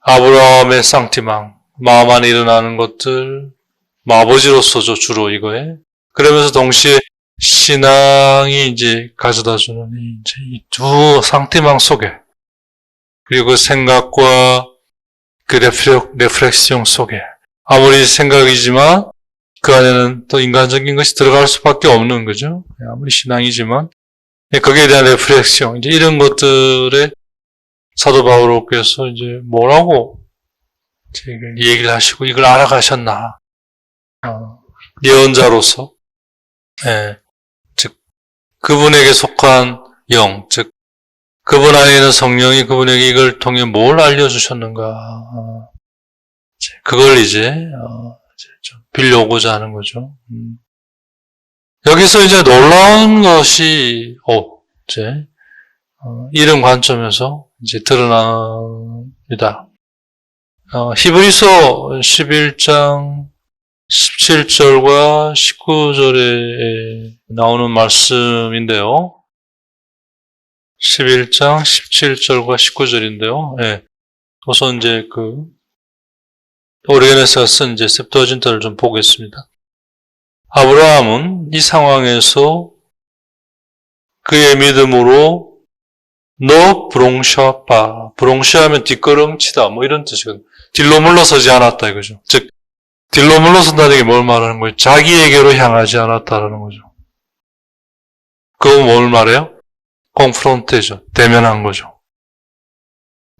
아브라함의 쌍티망, 마음 안에 일어나는 것들, 아버지로서죠, 주로 이거에. 그러면서 동시에 신앙이 이제 가져다 주는 이제 이 두 상태망 속에, 그리고 그 생각과 그 레프렉션 속에, 아무리 생각이지만 그 안에는 또 인간적인 것이 들어갈 수밖에 없는 거죠. 아무리 신앙이지만. 거기에 대한 레프렉션, 이제 이런 것들에 사도 바울께서 이제 뭐라고 얘기를 하시고 이걸 알아가셨나. 예언자로서. 예. 즉, 그분에게 속한 영, 즉, 그분 안에 있는 성령이 그분에게 이걸 통해 뭘 알려주셨는가. 그걸 이제 좀 빌려오고자 하는 거죠. 여기서 이제 놀라운 것이, 이런 관점에서 이제 드러납니다. 히브리서 11장 17절과 19절에 나오는 말씀인데요. 11장 17절과 19절인데요. 예. 우선 이제 오리게네스가 쓴 이제 septuagint를 좀 보겠습니다. 아브라함은 이 상황에서 그의 믿음으로 너 브롱샤빠, 브롱샤하면 뒷걸음치다, 뭐 이런 뜻이거든요. 딜로 물러서지 않았다 이거죠. 즉, 딜로 물러선다는 게 뭘 말하는 거예요? 자기에게로 향하지 않았다라는 거죠. 그건 뭘 말해요? 콩프론테죠. 대면한 거죠.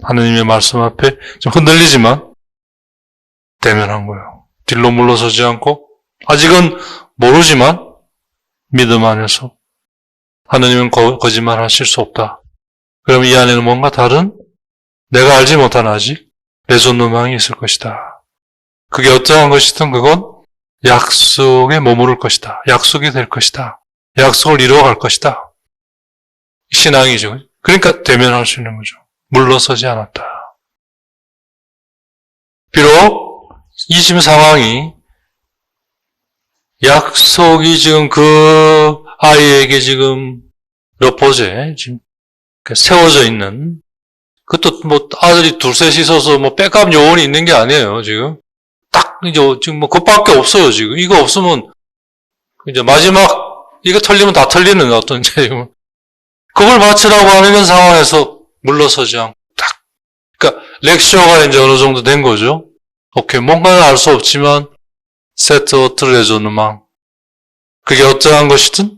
하느님의 말씀 앞에 좀 흔들리지만 대면한 거예요. 딜로 물러서지 않고 아직은 모르지만 믿음 안에서 하느님은 거짓말 하실 수 없다. 그럼 이 안에는 뭔가 다른 내가 알지 못한 아직 레존노망이 있을 것이다. 그게 어떠한 것이든 그건 약속에 머무를 것이다. 약속이 될 것이다. 약속을 이루어갈 것이다. 신앙이죠. 그러니까 대면할 수 있는 거죠. 물러서지 않았다. 비록 이 지금 상황이 약속이 지금 그 아이에게 지금 러포제 지금 세워져 있는, 그것도 뭐 아들이 둘셋 있어서 뭐 백업 요원이 있는 게 아니에요, 지금. 딱 이제 지금 뭐 그것밖에 없어요, 지금. 이거 없으면 이제 마지막 이거 털리면 다 털리는 어떤 지금 그걸 바치라고 하는 상황에서 물러서지 않고 딱. 그러니까 렉셔가 이제 어느 정도 된 거죠. 오케이, 뭔가는 알 수 없지만 세트 어트레조누망. 그게 어떠한 것이든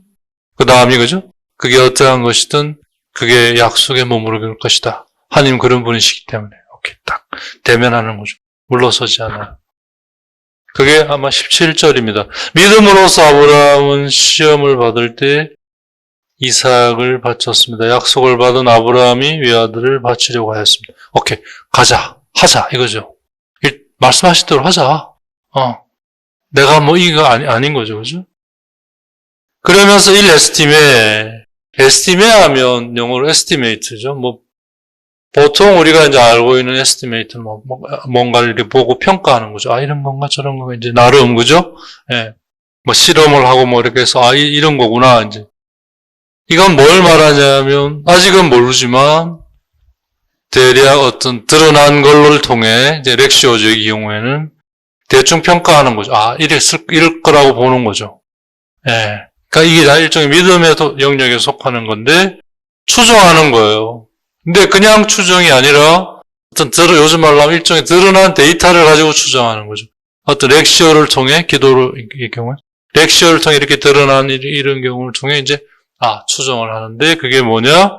그 다음이 그죠? 그게 어떠한 것이든 그게 약속에 머무를 것이다. 하나님 그런 분이시기 때문에 오케이, 딱 대면하는 거죠. 물러서지 않아요. 그게 아마 17절입니다. 믿음으로써 아브라함은 시험을 받을 때 이삭을 바쳤습니다. 약속을 받은 아브라함이 외아들을 바치려고 하였습니다. 오케이, 가자, 하자 이거죠. 말씀하신 대로 하자. 내가 뭐 이거 아닌 거죠, 그죠? 그러면서 에스티메 하면 영어로 에스티메이트죠. 뭐 보통 우리가 이제 알고 있는 에스티메이트는 뭔가를 이렇게 보고 평가하는 거죠. 아, 이런 건가 저런 건가 이제 나름 그죠? 예. 뭐 실험을 하고 뭐 이렇게 해서 이런 거구나 이제. 이건 뭘 말하냐면 아직은 모르지만 대략 어떤 드러난 걸로 통해 이제 렉시오죠. 이 경우에는 대충 평가하는 거죠. 이럴 거라고 보는 거죠. 예. 그러니까 이게 다 일종의 믿음의 영역에 속하는 건데 추정하는 거예요. 근데 그냥 추정이 아니라 요즘 말로 하면 일종의 드러난 데이터를 가지고 추정하는 거죠. 어떤 렉시오를 통해 이 경우에 렉시오를 통해 이렇게 드러난 이런 경우를 통해 이제 추정을 하는데 그게 뭐냐?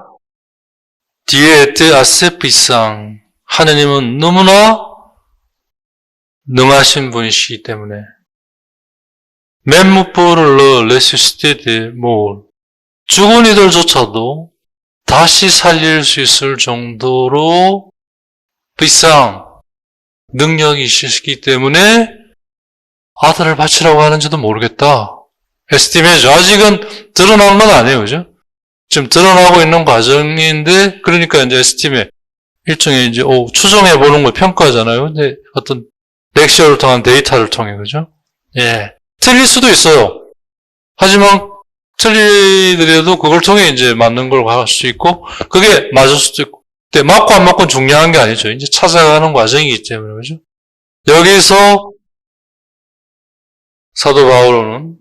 디에테 아세피상 하느님은 너무나 능하신 분이시기 때문에 멤무포를 레시스테데 죽은 이들조차도 다시 살릴 수 있을 정도로 비상 능력이 있으시기 때문에 아들을 바치라고 하는지도 모르겠다. 에스티메이죠. 아직은 드러난 건 아니에요. 그죠? 지금 드러나고 있는 과정인데, 그러니까 이제 에스티메, 일종의 이제, 추정해 보는 걸 평가하잖아요. 근데 어떤 렉셔를 통한 데이터를 통해, 그죠? 예. 틀릴 수도 있어요. 하지만, 틀리더라도 그걸 통해 이제 맞는 걸 할 수 있고, 그게 맞을 수도 있고, 근데 맞고 안 맞고는 중요한 게 아니죠. 이제 찾아가는 과정이기 때문에, 그죠? 여기서 사도 바울은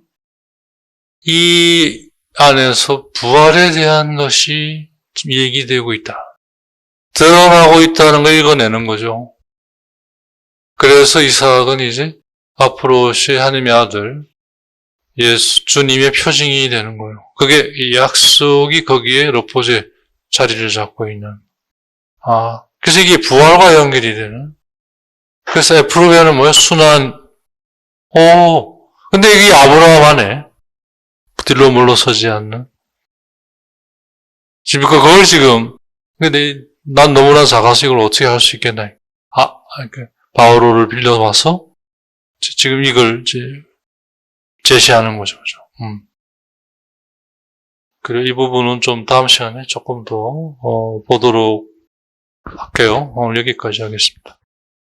이 안에서 부활에 대한 것이 지금 얘기되고 있다. 드러나고 있다는 걸 읽어내는 거죠. 그래서 이삭은 이제 앞으로 하나님의 아들, 예수, 주님의 표징이 되는 거예요. 그게 이 약속이 거기에 로포제 자리를 잡고 있는. 그래서 이게 부활과 연결이 되는. 그래서 에프로베는 뭐예요? 순환. 근데 이게 아브라함 안에 뒤로 물러서지 않는. 지금 그걸 지금, 근데 난 너무나 작아서 이걸 어떻게 할 수 있겠나. 바오로를 빌려와서 지금 이걸 이제 제시하는 거죠. 그리고 이 부분은 좀 다음 시간에 조금 더 보도록 할게요. 오늘 여기까지 하겠습니다.